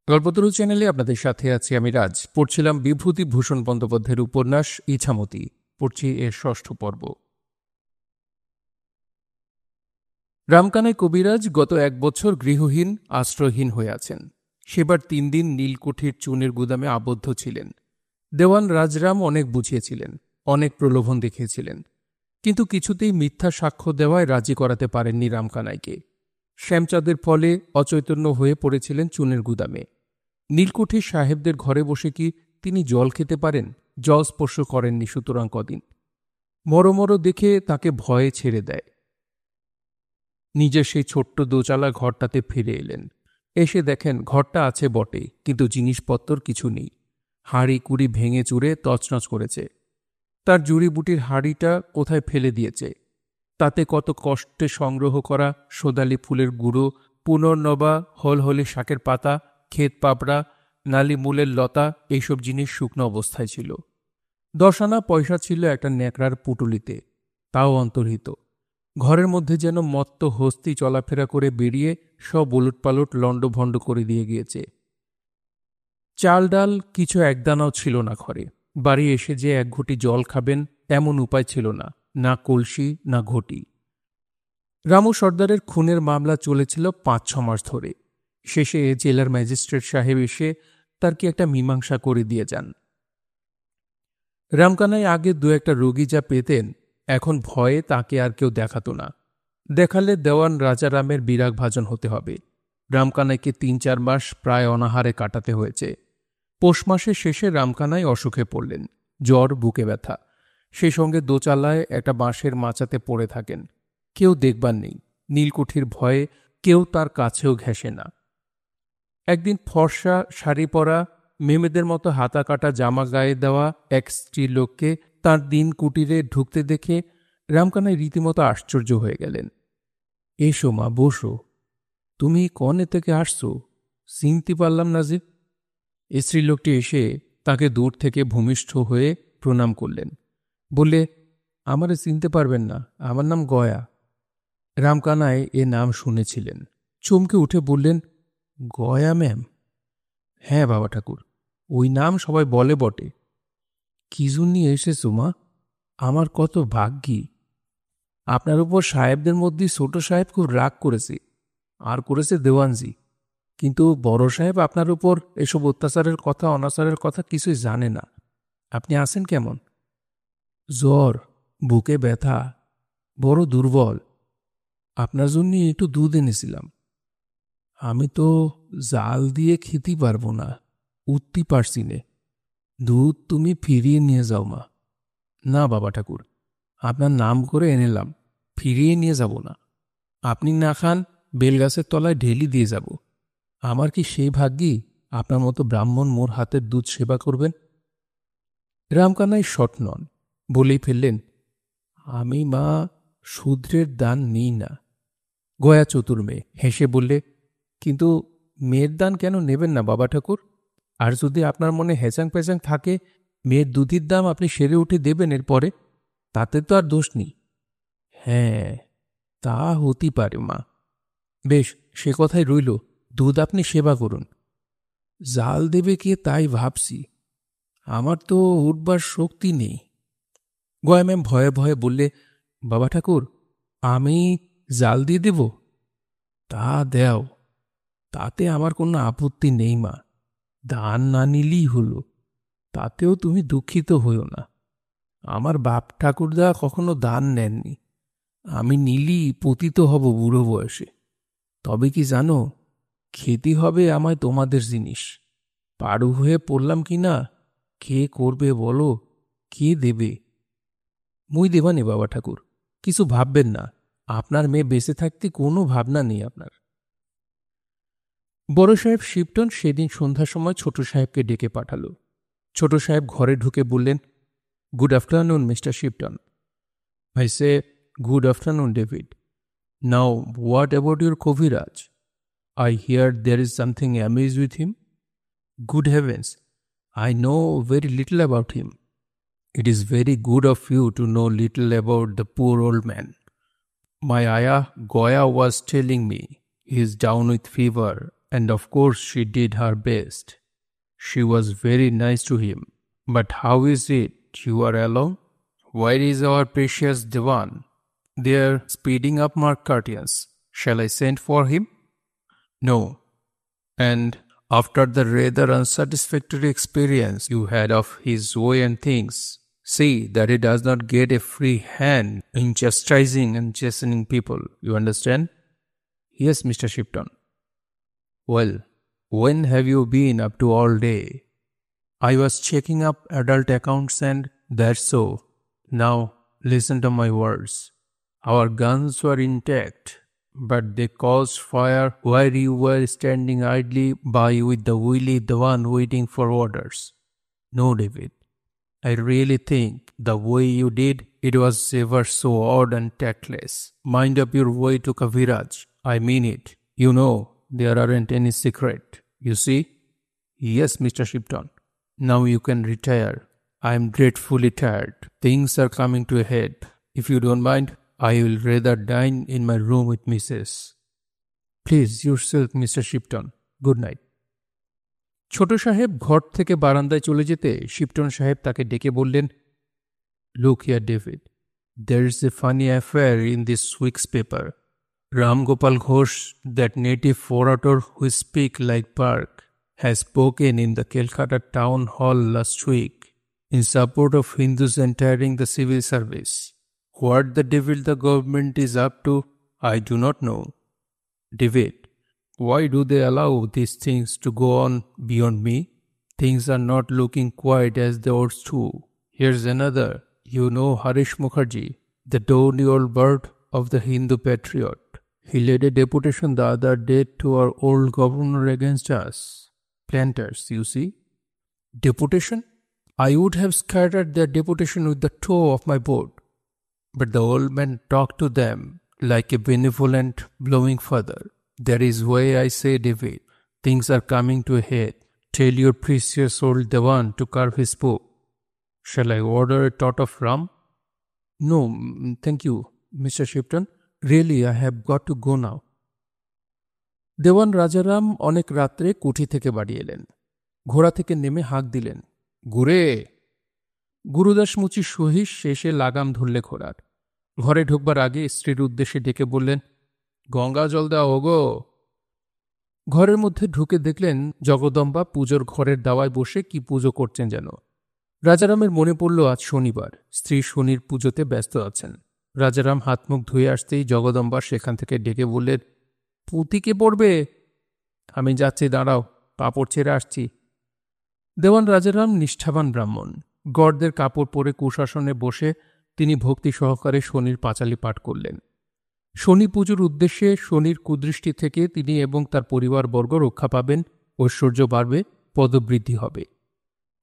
গল্পতরু চ্যানেলে আপনাদের সাথে আছি আমি রাজ। পড়ছিলাম বিভূতিভূষণ বন্দ্যোপাধ্যায়ের উপন্যাস ইছামতি। পড়ছি এর ৬ষ্ঠ পর্ব। রামকানাই কবিরাজ গত ১ বছর গৃহহীন, আশ্রয়হীন হয়ে আছেন। সেবার ৩ দিন নীলকুঠির চুনের গুদামে আবদ্ধ ছিলেন। দেওয়ান রাজরাম অনেক বুঝিয়েছিলেন, অনেক প্রলোভন দেখিয়েছিলেন, কিন্তু কিছুতেই মিথ্যা সাক্ষ্য দেওয়ায় রাজি করাতে পারেননি রামকানাইকে। শ্যামচাঁদের ফলে অচৈতন্য হয়ে পড়েছিলেন চুনের গুদামে। নীলকুঠির সাহেবদের ঘরে বসে কি তিনি জল খেতে পারেন? জল স্পর্শ করেননি সুতরাং কদিন। মরমর দেখে তাকে ভয়ে ছেড়ে দেয়। নিজের সেই ছোট্ট দোচালা ঘরটাতে ফিরে এলেন। এসে দেখেন ঘরটা আছে বটে, কিন্তু জিনিসপত্র কিছু নেই। হাঁড়ি কুড়ি ভেঙে চুরে তছনছ করেছে। তার জুড়িবুটির হাঁড়িটা কোথায় ফেলে দিয়েছে। তাতে কত কষ্টে সংগ্রহ করা সোদালি ফুলের গুঁড়ো, পুনর্নবা হলহলি শাকের পাতা, ক্ষেত পাপড়া, নালি মূলের লতা, এইসব জিনিস শুকনো অবস্থায় ছিল। ১০ আনা পয়সা ছিল একটা ন্যাকড়ার পুটুলিতে, তাও অন্তর্হিত। ঘরের মধ্যে যেন মত্ত হস্তি চলাফেরা করে বেরিয়ে সব উলটপালট লণ্ডভণ্ড করে দিয়ে গিয়েছে। চাল ডাল কিছু একদানাও ছিল না ঘরে। বাড়ি এসে যে ১ ঘটি জল খাবেন এমন উপায় ছিল না, না কলসি না ঘটি। রামু সর্দারের খুনের মামলা চলেছিল ৫-৬ মাস ধরে। শেষে জেলার ম্যাজিস্ট্রেট সাহেব এসে তার কি একটা মীমাংসা করে দিয়ে যান। রামকানাই আগে ২-১টা রোগী যা পেতেন, এখন ভয়ে তাকে আর কেউ দেখাত না। দেখালে দেওয়ান রাজারামের বিরাগভাজন হতে হবে। রামকানাইকে ৩-৪ মাস প্রায় অনাহারে কাটাতে হয়েছে। পৌষ মাসের শেষে রামকানাই অসুখে পড়লেন। জ্বর, বুকে ব্যথা, সেই সঙ্গে দোচালায় একটা বাঁশের মাচাতে পড়ে থাকেন। কেউ দেখবার নেই। নীলকুঠির ভয়ে কেউ তার কাছেও ঘেঁষে না। একদিন ফর্সা শাড়ি পরা, মেমেদের মতো হাতা কাটা জামা গায়ে দেওয়া এক স্ত্রীলোককে তাঁর দিন কুটিরে ঢুকতে দেখে রামকানাই রীতিমতো আশ্চর্য হয়ে গেলেন। এসো মা, বসো। তুমি কনে থেকে আসছো? চিনতে পারলাম না যে। স্ত্রীলোকটি এসে তাকে দূর থেকে ভূমিষ্ঠ হয়ে প্রণাম করলেন। বললে, আমারে চিনতে পারবেন না, আমার নাম গয়া। রামকানাই এ নাম শুনেছিলেন। চমকে উঠে বললেন, গয়া ম্যাম? হ্যাঁ বাবা ঠাকুর, ওই নাম সবাই বলে বটে। কি জন্য এসেছো মা? আমার কত ভাগ্যি। আপনার উপর সাহেবদের মধ্যে ছোট সাহেব খুব রাগ করেছে, আর করেছে দেওয়ানজি। কিন্তু বড় সাহেব আপনার উপর এসব অত্যাচারের কথা অনাচারের কথা কিছুই জানে না। আপনি আছেন কেমন? জ্বর, বুকে ব্যথা, বড় দুর্বল। আপনার জন্য একটু দুধ এনেছিলাম। আমি তো জাল দিয়ে খেতে পারবো না, উঠতে পারছি নে। দুধ তুমি ফিরিয়ে নিয়ে যাও মা। না বাবা ঠাকুর, আপনার নাম করে এনেলাম, ফিরিয়ে নিয়ে যাব না। আপনি না খান, বেলগাছের তলায় ঢেলি দিয়ে যাব। আমার কি সেই ভাগ্যি আপনার মতো ব্রাহ্মণ মোর হাতের দুধ সেবা করবেন? রামকানাই শট নন, বলেই ফেললেন, আমি মা শূদ্রের দান নিই না। গয়া চতুর মেয়ে হেসে বললে, কিন্তু মেয়ের দান কেন নেবেন না বাবা ঠাকুর? আর যদি আপনার মনে হেঁচাং পেঁচাং থাকে মেয়ের দুধের দাম আপনি সেরে উঠে দেবেন এরপরে, তাতে তো আর দোষ নেই। হ্যাঁ, তা হতে পারে মা। বেশ, সে কথাই রইল, দুধ আপনি সেবা করুন। জাল দেবে কে তাই ভাবছি, আমার তো উঠবার শক্তি নেই। গয়া ম্যাম ভয়ে ভয়ে বললে, বাবা ঠাকুর, আমি জাল দিয়ে দেব? তা দেও, তাতে আমার কোনো আপত্তি নেই মা। দান না নিলেই হলো, তাতেও তুমি দুঃখিত হইও না। আমার বাপ ঠাকুরদা কখনো দান নেননি। আমি নিলি পতিত হব বুড়ো বয়সে। তবে কি জানো, খেতে হবে আমায় তোমাদের জিনিস। পাড়ু হয়ে পড়লাম কি না, কে করবে বলো, কে দেবে? মুই দেবানি বাবা ঠাকুর, কিছু ভাববেন না। আপনার মেয়ে বেঁচে থাকতে কোনো ভাবনা নেই আপনার। বড় সাহেব শিবটন সেদিন সন্ধ্যার সময় ছোট সাহেবকে ডেকে পাঠাল। ছোট সাহেব ঘরে ঢুকে বললেন, গুড আফটারনুন মিস্টার শিবটন। I say, good afternoon, David. Now, what about your Koviraj? I hear there is something amiss with him. Good heavens, I know very little about him. It is very good of you to know little about the poor old man. My ayah Goya was telling me he is down with fever and of course she did her best. She was very nice to him. But how is it you are alone? Where is our precious Dewan? They're speeding up my curtains. Shall I send for him? No. And after the rather unsatisfactory experience you had of his way and things, see that he does not get a free hand in chastising and chastening people. You understand? Yes, Mr. Shipton. Well, when have you been up to all day? I was checking up adult accounts and that's so. Now, listen to my words. Our guns were intact, but they caused fire where you were standing idly by with the Willie Dewan waiting for orders. No, David. I really think the way you did it was ever so odd and tactless. Mind up your way to Kaviraj. I mean it. You know, there aren't any secret. You see? Yes, Mr. Shipton. Now you can retire. I am dreadfully tired. Things are coming to a head. If you don't mind, I will rather dine in my room with Mrs. Please yourself, Mr. Shipton. Good night. ছোট সাহেব ঘর থেকে বারান্দায় চলে যেতে Shipton সাহেব তাকে ডেকে বললেন, Look here, David. There is a funny affair in this week's paper. Ram Gopal Ghosh, that native orator who speak like Park, has spoken in the Calcutta town hall last week in support of Hindus entering the civil service. What the devil the government is up to, I do not know. David, why do they allow these things to go on beyond me? Things are not looking quite as they ought to. Here's another. You know Harish Mukherjee, the downy old bird of the Hindu Patriot. He led a deputation the other day to our old governor against us. Planters, you see. Deputation? I would have scattered their deputation with the toe of my boot. But the old man talked to them like a benevolent blowing father. That is why I say, David, things are coming to a head. Tell your precious old Dewan to carve his book. Shall I order a tot of rum? No, thank you, Mr. Shipton. Really, I have got to go now. দেওয়ান রাজারাম অনেক রাত্রে কুঠি থেকে বাড়ি এলেন। ঘোড়া থেকে নেমে হাঁক দিলেন, গুরে! গুরুদাস মুচি সহিস শেষে লাগাম ধরলে ঘোড়ার। ঘরে ঢুকবার আগে স্ত্রীর উদ্দেশ্যে ডেকে বললেন, গঙ্গা জল দাও ওগো। ঘরের মধ্যে ঢুকে দেখলেন জগদম্বা পুজোর ঘরের দাওয়ায় বসে কি পুজো করছেন যেন। রাজারামের মনে পড়ল আজ শনিবার, স্ত্রী শনির পুজোতে ব্যস্ত আছেন। রাজারাম হাত মুখ ধুয়ে আসতেই জগদম্বা সেখান থেকে ডেকে বললেন, পুঁতি কে পড়বে? আমি যাচ্ছি, দাঁড়াও, কাপড় ছেড়ে আসছি। দেওয়ান রাজারাম নিষ্ঠাবান ব্রাহ্মণ। গর্দের কাপড় পরে কুশাসনে বসে তিনি ভক্তি সহকারে শনির পাঁচালি পাঠ করলেন। শনি পুজোর উদ্দেশ্যে শনির কুদৃষ্টি থেকে তিনি এবং তার পরিবারবর্গ রক্ষা পাবেন, ঐশ্বর্য বাড়বে, পদবৃদ্ধি হবে।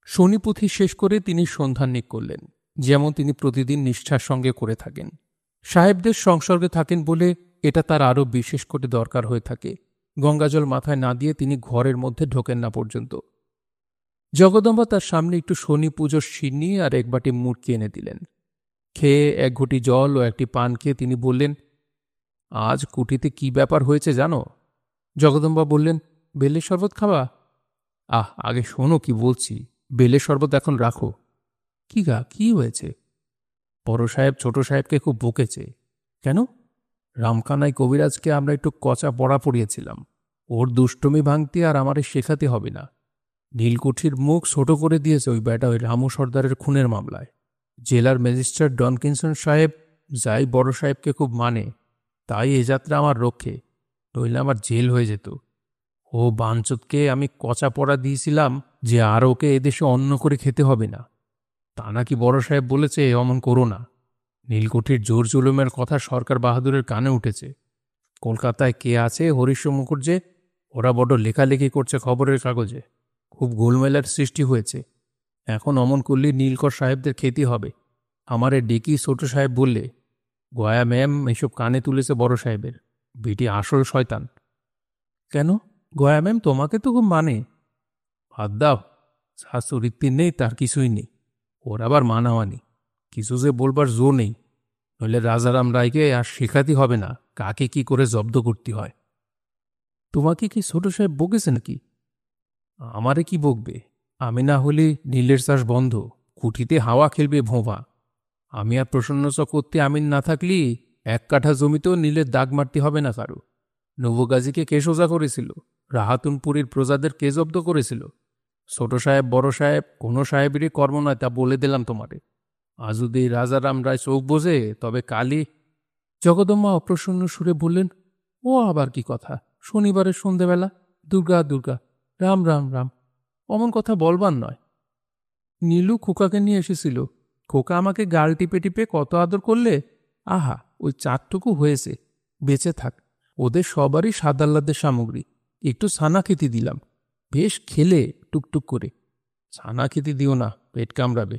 শনি পুঁথি শেষ করে তিনি সন্ধ্যান্নিক করলেন, যেমন তিনি প্রতিদিন নিষ্ঠার সঙ্গে করে থাকেন। সাহেবদের সংসর্গে থাকেন বলে এটা তার আরও বিশেষ করে দরকার হয়ে থাকে। গঙ্গাজল মাথায় না দিয়ে তিনি ঘরের মধ্যে ঢোকেন না পর্যন্ত। জগদম্বা তার সামনে একটু শনি পুজোর সিন্নি আর এক বাটি মুড়কি এনে দিলেন। খেয়ে এক ঘটি জল ও একটি পান খেয়ে তিনি বললেন, আজ কুটিতে কি ব্যাপার হয়েছে জানো? জগদম্বা বললেন, বেলের শরবত খাওয়া? আগে শোনো কি বলছি। বেলের শরবত এখন রাখো। কি হয়েছে? বড় সাহেব ছোট সাহেবকে খুব বকেছে। কেন? রামকানাই কবিরাজকে আমরা একটু কচা পড়া পড়িয়েছিলাম। ওর দুষ্টমি ভাঙতে আর আমারে শেখাতে হবে না। নীলকুঠির মুখ ছোট করে দিয়েছে ওই বেটা ওই রামু সর্দারের খুনের মামলায়। জেলার ম্যাজিস্ট্রেট ডনকিনসন সাহেব যাই বড় সাহেবকে খুব মানে, তাই এ যাত্রা আমার রক্ষে, নইলে আমার জেল হয়ে যেত। ও বাঞ্চতকে আমি কচা পড়া দিয়েছিলাম যে আর ওকে এদেশে অন্ন করে খেতে হবে না। তা নাকি বড় সাহেব বলেছে অমন করো না। নীলকুঠির জোর জুলুমের কথা সরকার বাহাদুরের কানে উঠেছে। কলকাতায় কে আছে হরিশ মুখুর্জে, ওরা বড় লেখালেখি করছে খবরের কাগজে। খুব গোলমেলার সৃষ্টি হয়েছে। এখন অমন করলে নীলকর সাহেবদের খেতে হবে। আমারে ডেকি ছোট সাহেব বললে, গয়া ম্যাম এসব কানে তুলেছে বড় সাহেবের। বেটি আসল শয়তান। কেন? গয়া ম্যাম তোমাকে তো খুব মানে। হাত দাও, যার চরিত্র নেই তার কিছুই নেই। ওর আবার মানাওয়ানি, কিছু যে বলবার জো নেই। নইলে রাজারাম রায়কে আর শেখাতে হবে না কাকে কি করে জব্দ করতে হয়। তোমাকে কি ছোট সাহেব বকেছে নাকি? আমারে কি বকবে? আমি না হলে নীলের চাষ বন্ধ, কুঠিতে হাওয়া খেলবে ভোঁভা। আমি আর প্রসন্ন চক্রবর্তী আমিন না থাকলি 1 কাঠা জমিতেও নীলের দাগ মারতে হবে না কারো। নবগাজীকে কে সোজা করেছিল? রাহাতুনপুরীর প্রজাদের কে জব্দ করেছিল? ছোট সাহেব বড় সাহেব কোনো সাহেবেরই কর্ম নয়, তা বলে দিলাম তোমারে। আজ যদি রাজারাম রায় চোখ বোঝে তবে কালই। জগদম্মা অপ্রসন্ন সুরে বললেন, ও আবার কি কথা? শনিবারের সন্ধেবেলা? দুর্গা দুর্গা, রাম রাম রাম, অমন কথা বলবার নয়। নীলু খোকাকে নিয়ে এসেছিল। খোকা আমাকে গাল টিপে টিপে কত আদর করলে। আহা, ওই 4টুকু হয়েছে, বেঁচে থাক। ওদের সবারই সাদাল্লাদের সামগ্রী। একটু ছানা খেতে দিলাম, বেশ খেলে টুকটুক করে। ছানা খেতে দিও না, পেট কামড়াবে।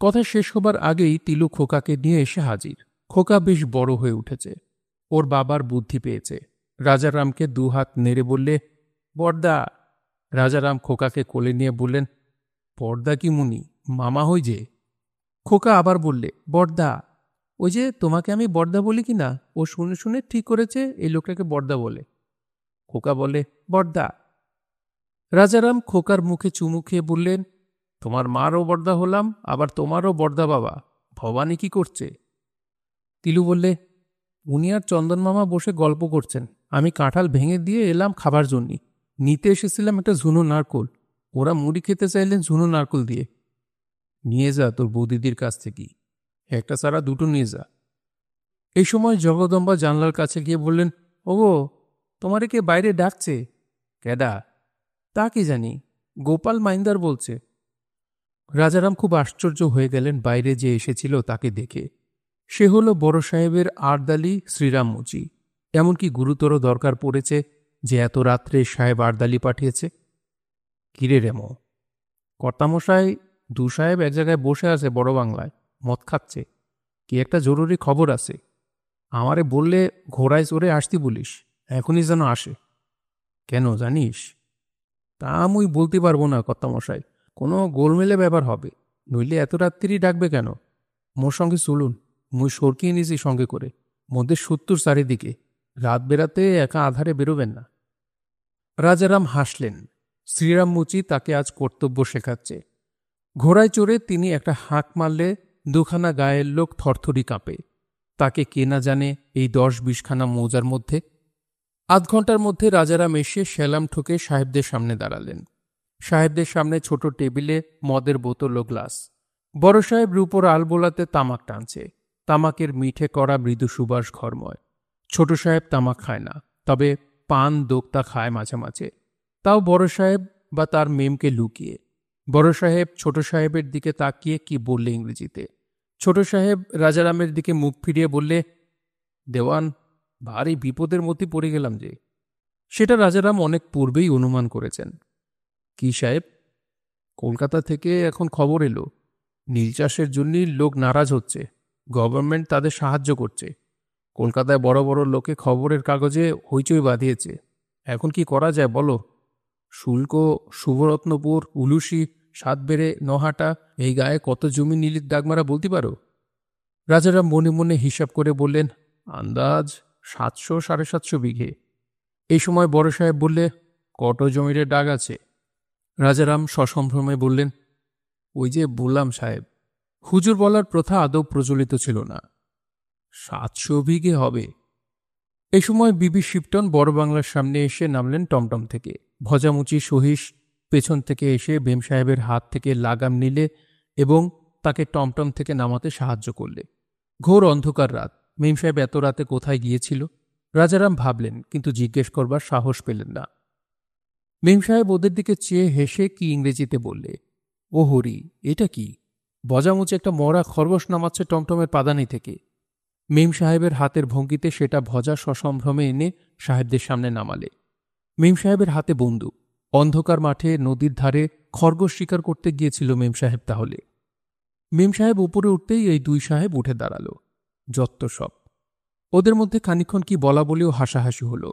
কথা শেষ হবার আগেই তিলু খোকাকে নিয়ে এসে হাজির। খোকা বেশ বড় হয়ে উঠেছে, ওর বাবার বুদ্ধি পেয়েছে। রাজারামকে 2 হাত নেড়ে বললে, বড়দা। রাজারাম খোকাকে কোলে নিয়ে বললেন, বড়দা কি মুনি, মামা হই যে। খোকা আবার বললে, বড়দা। ওই যে তোমাকে আমি বড়দা বলি কি না, ও শুনে শুনে ঠিক করেছে এই লোকটাকে বড়দা বলে। খোকা বলে, বড়দা। রাজারাম খোকার মুখে চুমু খেয়ে বললেন, তোমার মারও বড়দা হলাম, আবার তোমারও বড়দা বাবা। ভবানী কি করছে? তিলু বললে, উনি আর চন্দন মামা বসে গল্প করছেন। আমি কাঁঠাল ভেঙে দিয়ে এলাম খাবার জন্যে। নিতে এসেছিলাম একটা ঝুনো নারকোল। ওরা মুড়ি খেতে চাইলেন ঝুনো নারকোল দিয়ে। নিয়ে যা তোর বৌদিদির কাছ থেকে, একটা ছাড়া 2টো নিয়ে যা। এই সময় জগদম্বা জানলার কাছে গিয়ে বললেন, ওগো, তোমারে কে বাইরে ডাকছে? কেডা? তা কি জানি, গোপাল মাইন্দার বলছে। রাজারাম খুব আশ্চর্য হয়ে গেলেন বাইরে যে এসেছিল তাকে দেখে। সে হল বড় সাহেবের আর্দালি শ্রীরাম মুচি। এমনকি গুরুতর দরকার পড়েছে যে এত রাত্রে সাহেব আর্দালি পাঠিয়েছে। কিরে রেমো, কর্তামশাই 2 সাহেব এক জায়গায় বসে আছে বড় বাংলায়, মদ খাচ্ছে। কি একটা জরুরি খবর আছে। আমারে বললে ঘোড়ায় চড়ে আসতি বলিস, এখনই যেন আসে। কেন জানিস? তা মুই বলতে পারবো না কর্তামশাই, কোনো গোলমেলে ব্যাপার হবে। নইলে এত রাত্রি ডাকবে কেন? মোর সঙ্গে চলুন, মুই সরকিয়ে নিয়েছি সঙ্গে করে। মধ্যে 70 চারিদিকে, রাত বেরাতে একা আধারে বেরোবেন না। রাজারাম হাসলেন। শ্রীরাম মুচি তাকে আজ কর্তব্য শেখাচ্ছে। ঘোড়ায় চড়ে তিনি একটা হাঁক মারলে 2খানা গায়ের লোক থরথরি কাঁপে। তাকে কে না জানে এই 10-20খানা মৌজার মধ্যে। আধ ঘন্টার মধ্যে রাজারাম এসে সেলাম ঠুকে সাহেবদের সামনে দাঁড়ালেন। সাহেবদের সামনে ছোট টেবিলে মদের বোতল ও গ্লাস। বড় সাহেব রূপোর আলবোলাতে তামাক টানছে। তামাকের মিঠে করা মৃদু সুবাস ঘরময়। ছোট সাহেব তামাক খায় না, তবে পান দোক্তা খায় মাঝে মাঝে, তাও বড় সাহেব বা তার মেমকে লুকিয়ে। বড় সাহেব ছোট সাহেবের দিকে তাকিয়ে কি বললে ইংরেজিতে। ছোট সাহেব রাজারামের দিকে মুখ ফিরিয়ে বললে, দেওয়ান, ভারী বিপদের মধ্যে পড়ে গেলাম যে। সেটা রাজারাম অনেক পূর্বেই অনুমান করেছেন। কি সাহেব? কলকাতা থেকে এখন খবর এলো, নীল চাষের জন্যই লোক নারাজ হচ্ছে। গভর্নমেন্ট তাদের সাহায্য করছে। কলকাতায় বড় বড় লোকে খবরের কাগজে হইচই বাঁধিয়েছে। এখন কি করা যায় বলো? শুল্ক, শুভরত্নপুর, উলুশি, সাতবেড়ে, নহাটা, এই গায়ে কত জমি নীলির দাগমারা বলতে পারো? রাজারাম মনে মনে হিসাব করে বললেন, আন্দাজ 700-750 বিঘে। এই সময় বড় সাহেব বললে, কত জমির ডাক আছে? রাজারাম সসম্ভ্রমে বললেন, ওই যে বললাম সাহেব। হুজুর বলার প্রথা আদৌ প্রচলিত ছিল না। 700 বিঘে হবে। এই সময় বিবি শিপটন বড় বাংলার সামনে এসে নামলেন টমটম থেকে। ভজামুচি সহিস পেছন থেকে এসে ভীম সাহেবের হাত থেকে লাগাম নিলে এবং তাকে টমটম থেকে নামাতে সাহায্য করলে। ঘোর অন্ধকার রাত। ভীম সাহেব এত রাতে কোথায় গিয়েছিল? রাজারাম ভাবলেন, কিন্তু জিজ্ঞেস করবার সাহস পেলেন না। ভীম সাহেব ওদের দিকে চেয়ে হেসে কি ইংরেজিতে বললে, ও হরি, এটা কি? বজামুচি একটা মরা খরগোশ নামাচ্ছে টমটমের পাদানি থেকে। মেম সাহেবের হাতের ভঙ্গিতে সেটা ভজা সসম্ভ্রমে এনে সাহেবদের সামনে নামালে। মেম সাহেবের হাতে বন্দুক। অন্ধকার মাঠে নদীর ধারে খরগোশ শিকার করতে গিয়েছিল মেম সাহেব তাহলে। মেম সাহেব উপরে উঠতেই এই 2 সাহেব উঠে দাঁড়ালো। যত্ত সব। ওদের মধ্যে খানিক্ষণ কি বলা বলেও হাসাহাসি হলো।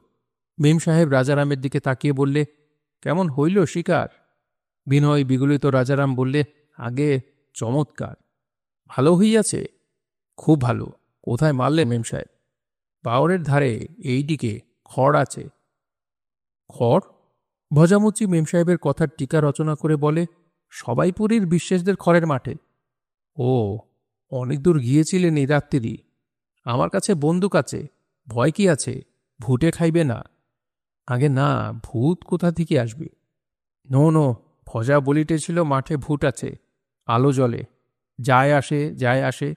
মেম সাহেব রাজারামের দিকে তাকিয়ে বললে, কেমন হইল শিকার? বিনয় বিগলিত রাজারাম বললে, আগে চমৎকার। ভালো হইয়াছে? খুব ভালো। কোথায় মারলে মেম সাহেব? পাওয়ারের ধারে, এই দিকে খড় আছে। খড়? ভজামুচি মেম সাহেবের কথার টিকা রচনা করে বলে, সবাই পুরীর বিশ্বাসদের খড়ের মাঠে। ও, অনেক দূর গিয়েছিলেন এই রাত্রি? আমার কাছে বন্দুক আছে, ভয় কি আছে? ভূতে খাইবে না? আগে না, ভূত কোথা থেকে আসবে? নো নো, ভজা বলিতেছিল মাঠে ভূত আছে, আলো জ্বলে, যায় আসে যায় আসে।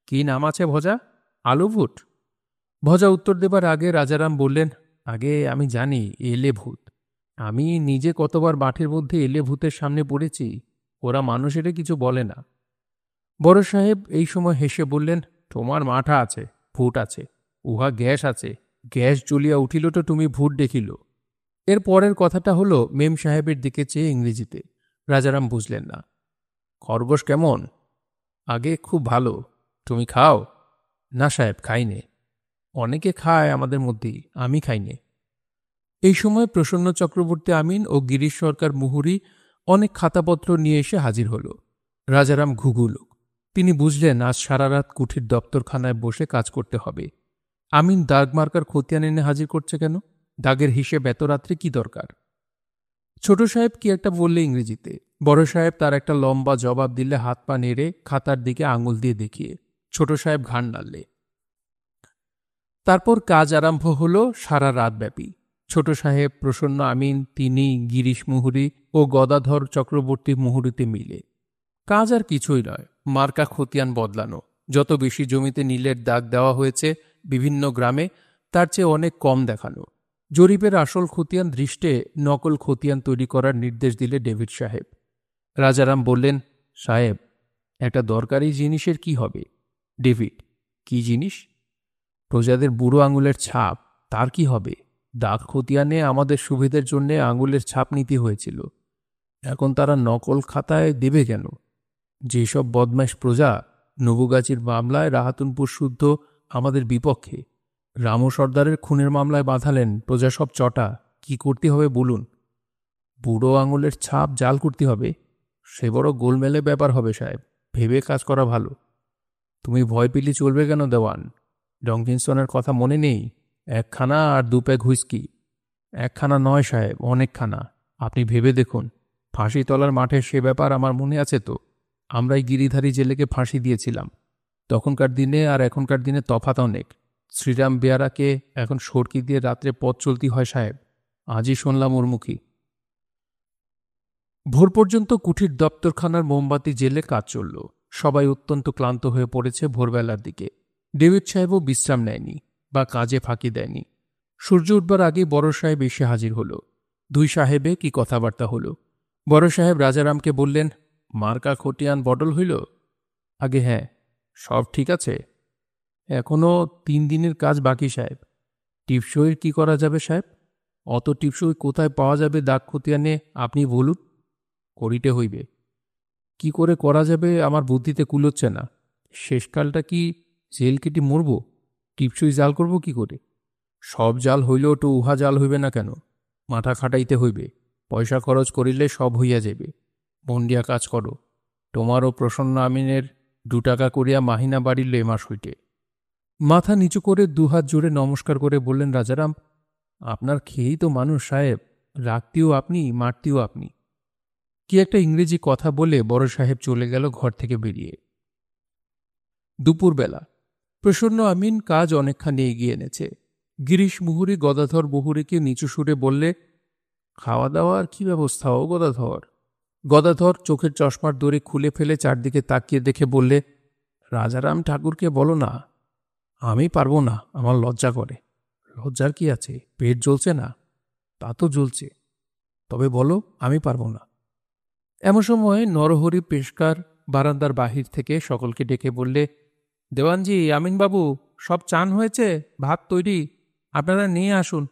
কি নাম আছে ভজা? আলো ভূত? ভজা উত্তর দেবার আগে রাজারাম বললেন, আগে আমি জানি এলে ভূত। আমি নিজে কতবার মাঠের মধ্যে এলে ভূতের সামনে পড়েছি, ওরা মানুষের কিছু বলে না। বড় সাহেব এই সময় হেসে বললেন, তোমার মাঠা আছে, ভূত আছে, উহা গ্যাস আছে, গ্যাস জ্বলিয়া উঠিল তো তুমি ভূত দেখিল। এর পরের কথাটা হলো মেম সাহেবের দিকে চেয়ে ইংরেজিতে। রাজারাম বুঝলেন না। খরগোশ কেমন? আগে খুব ভালো। তুমি খাও? না সাহেব, খাইনে। অনেকে খায় আমাদের মধ্যেই, আমি খাইনে। এই সময় প্রসন্ন চক্রবর্তী আমিন ও গিরিশ সরকার মুহুরী অনেক খাতাপত্র নিয়ে এসে হাজির হল। রাজারাম ঘুঘুলুক। তিনি বুঝলেন আজ সারা রাত কুঠির দপ্তরখানায় বসে কাজ করতে হবে। আমিন দাগ মার্কার খতিয়ান এনে হাজির করছে কেন? দাগের হিসেব এত রাত্রে কি দরকার? ছোট সাহেব কি একটা বললে ইংরেজিতে। বড় সাহেব তার একটা লম্বা জবাব দিলে হাত পা নেড়ে খাতার দিকে আঙুল দিয়ে দেখিয়ে। ছোট সাহেব ঘাড় নাড়লে। তারপর কাজ আরম্ভ হল সারা রাতব্যাপী। ছোট সাহেব, প্রসন্ন আমিন, তিনি, গিরিশ মুহুরী ও গদাধর চক্রবর্তী মুহুরীতে মিলে। কাজ আর কিছুই নয়, মার্কা খতিয়ান বদলানো। যত বেশি জমিতে নীলের দাগ দেওয়া হয়েছে বিভিন্ন গ্রামে, তার চেয়ে অনেক কম দেখানো। জরিপের আসল খতিয়ান দৃষ্টে নকল খতিয়ান তৈরি করার নির্দেশ দিলে ডেভিড সাহেব। রাজারাম বললেন, সাহেব, একটা দরকারি জিনিসের কি হবে? ডেভিড, কি জিনিস? প্রজাদের বুড়ো আঙুলের ছাপ, তার কি হবে? দাগ খতিয়ানে আমাদের সুবিধের জন্যে আঙুলের ছাপ নিতে হয়েছিল, এখন তারা নকল খাতায় দেবে কেন? যেসব বদমাইশ প্রজা নবুগাছির মামলায় রাহাতুনপুর শুদ্ধ আমাদের বিপক্ষে, রামু সর্দারের খুনের মামলায় বাঁধালেন, প্রজা সব চটা। কি করতে হবে বলুন? বুড়ো আঙুলের ছাপ জাল করতে হবে? সে বড় গোলমেলে ব্যাপার হবে সাহেব, ভেবে কাজ করা ভালো। তুমি ভয় পেলে চলবে কেন দেওয়ান? ডংকিনসনের কথা মনে নেই? একখানা আর দু প্যাক হুইস্কি। একখানা নয় সাহেব, অনেকখানা। আপনি ভেবে দেখুন, ফাঁসি তলার মাঠে সে ব্যাপার আমার মনে আছে তো। আমরাই গিরিধারী জেলেকে ফাঁসি দিয়েছিলাম। তখনকার দিনে আর এখনকার দিনে তফাৎ অনেক। শ্রীরাম বেয়ারাকে এখন সরকি দিয়ে রাত্রে পথ চলতি হয় সাহেব, আজই শুনলাম ওর মুখী। ভোর পর্যন্ত কুঠির দপ্তরখানার মোমবাতি জেলে কাজ চলল। সবাই অত্যন্ত ক্লান্ত হয়ে পড়েছে ভোরবেলার দিকে। ডেভিড সাহেবও বিশ্রাম নেয়নি বা কাজে ফাঁকি দেয়নি। সূর্য উঠবার আগেই বড় সাহেব এসে হাজির হল। দুই সাহেবে কি কথাবার্তা হল। বড় সাহেব রাজারামকে বললেন, মার্কা খতিয়ান বদল হইল? আগে হ্যাঁ। সব ঠিক আছে? এখনো 3 দিনের কাজ বাকি সাহেব। টিপসইয়ের কি করা যাবে সাহেব? অত টিপসই কোথায় পাওয়া যাবে দাগ খতিয়ানে আপনি বলুন। করিতে হইবে। কি করে করা যাবে আমার বুদ্ধিতে কুলোচ্ছে না। শেষকালটা কি জেল কেটে মরব? টিপসই জাল করব কি করে? সব জাল হইলেও তো উহা জাল হইবে না কেন? মাথা খাটাইতে হইবে, পয়সা খরচ করিলে সব হইয়া যাবে। মন দিয়া কাজ করো। তোমারও প্রসন্ন আমিনের 2 টাকা করিয়া মাহিনা বাড়িল এ মাস হইতে। মাথা নিচু করে দুহাত জোড়ে নমস্কার করে বললেন রাজারাম, আপনার খেয়েই তো মানুষ সাহেব, রাখতেও আপনি, মারতেও আপনি। কি একটা ইংরেজি কথা বলে বড় সাহেব চলে গেল ঘর থেকে বেরিয়ে। দুপুরবেলা প্রসন্ন আমিন কাজ অনেকখানি এগিয়ে এনেছে। গিরিশ মুহুরী গদাধর মুহুরীকে নিচু সুরে বললে, খাওয়া দাওয়ার কি ব্যবস্থা ও গদাধর? গদাধর চোখের চশমার দড়ি খুলে ফেলে চারদিকে তাকিয়ে দেখে বললে, রাজারাম ঠাকুরকে বলো না। আমি পারবো না, আমার লজ্জা করে। লজ্জার কি আছে? পেট জ্বলছে না? তা তো জ্বলছে, তবে বলো, আমি পারবো না। এমন সময় নরহরি পেশকার বারান্দার বাহির থেকে সকলকে ডেকে বললে, দেওয়ানজি, আমিনবাবু, সব চান হয়েছে, ভাত তৈরি, আপনারা নিয়ে আসুন।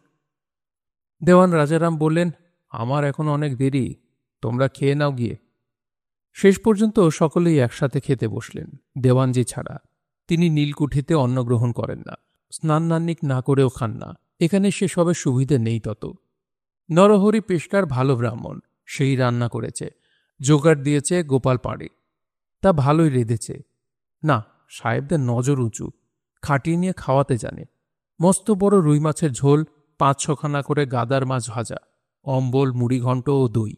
দেওয়ান রাজারাম বললেন, আমার এখন অনেক দেরি, তোমরা খেয়ে নাও গিয়ে। শেষ পর্যন্ত সকলেই একসাথে খেতে বসলেন, দেওয়ানজি ছাড়া। তিনি নীলকুঠিতে অন্ন গ্রহণ করেন না, স্নান নান্নিক না করেও খান না। এখানে সেসবের সুবিধে নেই তত। নরহরি পেশকার ভালো ব্রাহ্মণ, সেই রান্না করেছে, জোগাড় দিয়েছে গোপাল পাড়ে, তা ভালোই রেঁধেছে। না, সাহেবদের নজর উঁচু, খাটিয়ে নিয়ে খাওয়াতে জানে। মস্ত বড় রুই মাছের ঝোল, 5-6খানা করে গাদার মাছ ভাজা, অম্বল, মুড়িঘণ্ট ও দই।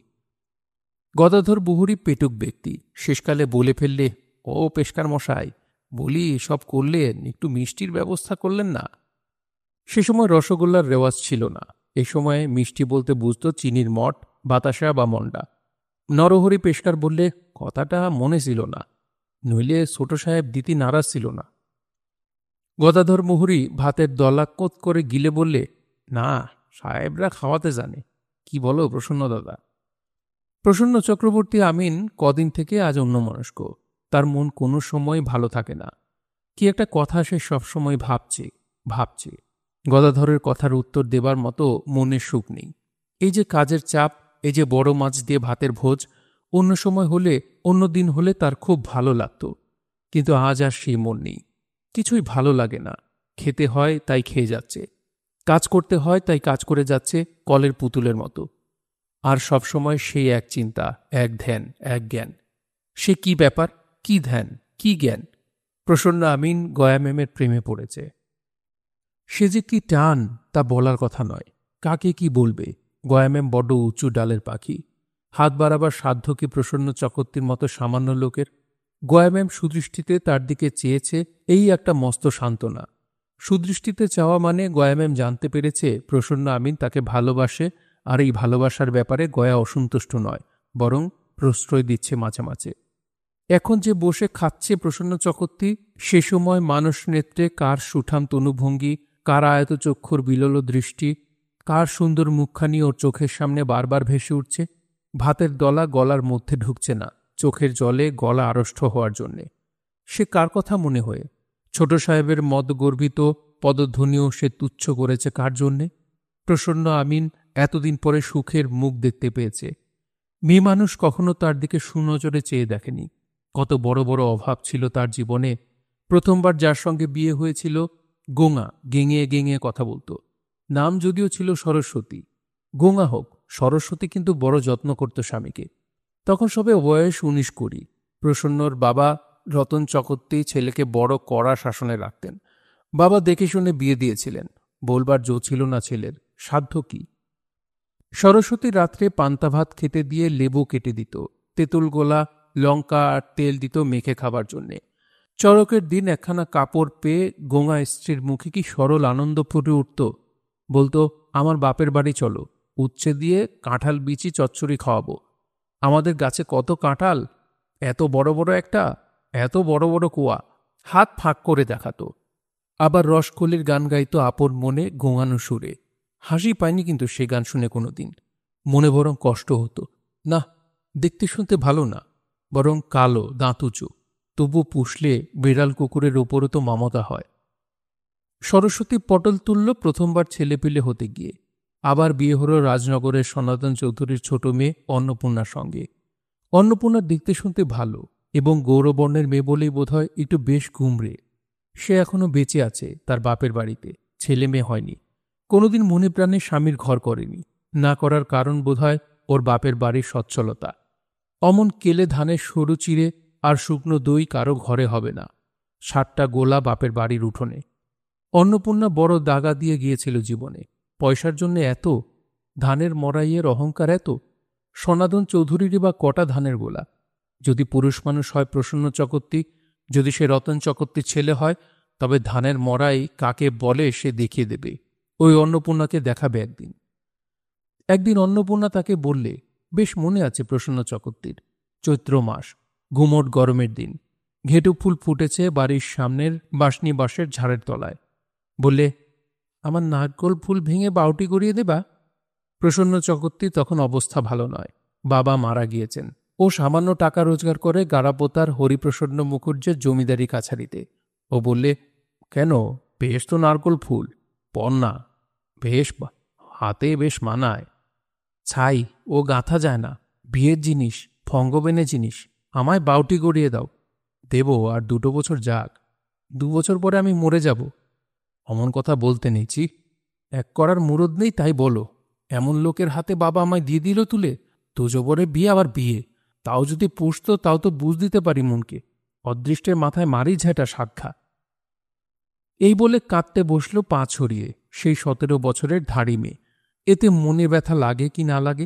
গদাধর বহুরী পেটুক ব্যক্তি, শেষকালে বলে ফেললে, ও পেশকার মশাই, বলি সব করলেন, একটু মিষ্টির ব্যবস্থা করলেন না? সে সময় রসগোল্লার রেওয়াজ ছিল না। এ সময়ে মিষ্টি বলতে বুঝত চিনির মঠ, বাতাসা বা মন্ডা। নরহরি পেশকার বললে, কথাটা মনে ছিল না, নইলে ছোট সাহেব দিতি নারাজ ছিল না। গদাধর মুহুরী ভাতের দলা কোত করে গিলে বললে, না, সাহেবরা খাওয়াতে জানে। কি বলো প্রসন্ন দাদা? প্রসন্ন চক্রবর্তী আমিন কদিন থেকে আজ অন্যমনস্ক। তার মন কোনো সময় ভালো থাকে না। কি একটা কথা সে সবসময় ভাবছে। গদাধরের কথার উত্তর দেবার মতো মনের সুখ নেই। এই যে কাজের চাপ, এই যে বড় মাছ দিয়ে ভাতের ভোজ, অন্য সময় হলে, অন্য দিন হলে তার খুব ভালো লাগত। কিন্তু আজ আর সেই মন নেই। কিছুই ভালো লাগে না। খেতে হয় তাই খেয়ে যাচ্ছে, কাজ করতে হয় তাই কাজ করে যাচ্ছে, কলের পুতুলের মতো। আর সবসময় সেই এক চিন্তা, এক ধ্যান, এক জ্ঞান। সে কি ব্যাপার, কি ধ্যান, কি জ্ঞান? প্রসন্ন আমিন গয়া ম্যামের প্রেমে পড়েছে। সে যে কি টান তা বলার কথা নয়। কাকে কি বলবে? গয়া ম্যাম বড্ড উঁচু ডালের পাখি। হাত বাড়াবার সাধ্য কি প্রসন্ন চকর্তির মতো সামান্য লোকের? গয়া ম্যাম সুদৃষ্টিতে তার দিকে চেয়েছে, এই একটা মস্ত সান্ত্বনা। সুদৃষ্টিতে চাওয়া মানে গয়া ম্যাম জানতে পেরেছে প্রসন্ন আমিন তাকে ভালোবাসে, আর এই ভালোবাসার ব্যাপারে গয়া অসন্তুষ্ট নয়, বরং প্রশ্রয় দিচ্ছে মাঝে মাঝে। এখন যে বসে খাচ্ছে প্রসন্ন চকর্তি, সে সময় মানস নেত্রে কার সুঠাম তনুভঙ্গি, কার আয়ত চক্ষুর বিলল দৃষ্টি, কার সুন্দর মুখখানি ওর চোখের সামনে বারবার ভেসে উঠছে। ভাতের দলা গলার মধ্যে ঢুকছে না, চোখের জলে গলা আড়ষ্ট হওয়ার জন্যে। সে কার কথা মনে হয়ে? ছোট সাহেবের মদগর্বিত পদধ্বনিও সে তুচ্ছ করেছে কার জন্যে? প্রসন্ন আমিন এতদিন পরে সুখের মুখ দেখতে পেয়েছে। মেয়ে মানুষ কখনো তার দিকে সুনজরে চেয়ে দেখেনি। কত বড় বড় অভাব ছিল তার জীবনে। প্রথমবার যার সঙ্গে বিয়ে হয়েছিল, গোঙা, গেঙিয়ে গেঙিয়ে কথা বলতো। নাম যদিও ছিল সরস্বতী। গোঙা হোক, সরস্বতী কিন্তু বড় যত্ন করত স্বামীকে। তখন সবে বয়স 19-20। প্রসন্নর বাবা রতন চকর্তি ছেলেকে বড় কড়া শাসনে রাখতেন। বাবা দেখে শুনে বিয়ে দিয়েছিলেন। বলবার জো ছিল না ছেলের, সাধ্য কি? সরস্বতী রাত্রে পান্তা ভাত খেতে দিয়ে লেবু কেটে দিত, তেঁতুল গোলা, লঙ্কা আর তেল দিত মেখে খাবার জন্যে। চড়কের দিন একখানা কাপড় পেয়ে গোঙা স্ত্রীর মুখে কি সরল আনন্দ ফুটে উঠত। বলতো, আমার বাপের বাড়ি চলো, উচ্ছে দিয়ে কাঁঠাল বিচি চচ্চড়ি খাওয়াবো। আমাদের গাছে কত কাঁঠাল, এত বড় বড় একটা, এত বড় বড় কুয়া, হাত ফাঁক করে দেখাতো। আবার রসকলির গান গাইতো আপন মনে গোঙানো সুরে। হাসি পায়নি কিন্তু সে গান শুনে কোনোদিন। মনে বরং কষ্ট হতো। না, দেখতে শুনতে ভালো না, বরং কালো, দাঁতুচু। তবু পুষলে বিড়াল কুকুরের ওপরও তো মমতা হয়। সরস্বতী পটল তুলল প্রথমবার ছেলেপিলে হতে গিয়ে। আবার বিয়ে হল রাজনগরের সনাতন চৌধুরীর ছোট মেয়ে অন্নপূর্ণার সঙ্গে। অন্নপূর্ণা দেখতে শুনতে ভালো এবং গৌরবর্ণের মেয়ে বলেই বোধহয় একটু বেশ গুমরে। সে এখনো বেঁচে আছে তার বাপের বাড়িতে, ছেলে মেয়ে হয়নি। কোনোদিন মনে প্রাণে স্বামীর ঘর করেনি। না করার কারণ বোধহয় ওর বাপের বাড়ির সচ্ছলতা। অমন কেলে ধানের সরু চিড়ে আর শুকনো দই কারো ঘরে হবে না। 7টা গোলা বাপের বাড়ির উঠোনে। অন্নপূর্ণা বড় দাগা দিয়ে গিয়েছিল জীবনে। পয়সার জন্য এত, ধানের মরাইয়ের অহংকার এত। সনাতন চৌধুরীরই বা কটা ধানের গোলা? যদি পুরুষ মানুষ হয় প্রসন্ন চকর্তি, যদি সে রতন চকর্তির ছেলে হয়, তবে ধানের মরাই কাকে বলে সে দেখিয়ে দেবে। ওই অন্নপূর্ণাকে দেখাবে একদিন। একদিন অন্নপূর্ণা তাকে বললে, বেশ মনে আছে প্রসন্ন চকর্তির, চৈত্র মাস, গুমোট গরমের দিন, ঘেটু ফুল ফুটেছে বাড়ির সামনের বাঁশনি বাঁশের ঝাড়ের তলায়। বললে, আমার নারকোল ফুল ভেঙে বাউটি গড়িয়ে দেবা? প্রসন্ন চকর্তি তখন অবস্থা ভালো নয়। বাবা মারা গিয়েছেন। ও সামান্য টাকা রোজগার করে গারাপোতার হরিপ্রসন্ন মুখুজ্জের জমিদারি কাছারিতে। ও বললে, কেন, বেশ তো নারকোল ফুল, পন্না, বেশ হাতে বেশ মানায়। ছাই, ও গাঁথা যায় না, বিয়ের জিনিস, ফঙ্গবেনে জিনিস, আমায় বাউটি গড়িয়ে দাও। দেব, আর 2 বছর যাক, 2 বছর পরে আমি মরে যাব। অমন কথা বলতে নেইছি, এক করার মুরদ নেই তাই বলো। এমন লোকের হাতে বাবা আমায় দিয়ে দিল তুলে, তোজবরে বিয়ে আবার বিয়ে, তাও যদি পুষত তাও তো বুঝ দিতে পারি মনকে। অদৃষ্টের মাথায় মারি ঝেঁটা সাক্ষা। এই বলে কাঁদতে বসল পা ছড়িয়ে সেই 17 বছরের ধাড়ি মেয়ে। এতে মনে ব্যথা লাগে কি না লাগে।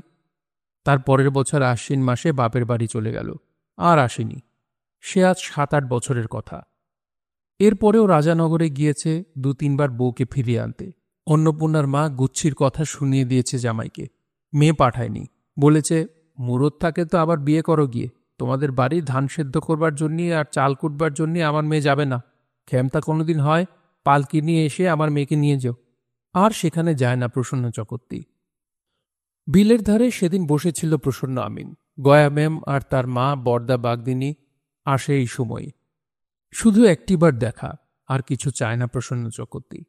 তার পরের বছর আশ্বিন মাসে বাপের বাড়ি চলে গেল, আর আসেনি। সে আজ 7-8 বছরের কথা। এরপরেও রাজানগরে গিয়েছে 2-3 বার বউকে ফিরিয়ে আনতে। অন্নপূর্ণার মা গুচ্ছির কথা শুনিয়ে দিয়েছে জামাইকে, মেয়ে পাঠায়নি। বলেছে, মুরত থাকে তো আবার বিয়ে করো গিয়ে। তোমাদের বাড়ি ধান সেদ্ধ করবার জন্য আর চাল কুটবার জন্য আমার মেয়ে যাবে না। ক্ষমতা কোনোদিন হয় পালকি নিয়ে এসে আমার মেয়েকে নিয়ে যাও। আর সেখানে যায় না প্রসন্ন চকর্তি। বিলের ধারে সেদিন বসেছিল প্রসন্ন আমিন, গয়া ম্যাম আর তার মা বরদা বাগদিনী আসে এই সময়। শুধু একটিবার দেখা, আর কিছু চায় না প্রসন্ন চকর্তি।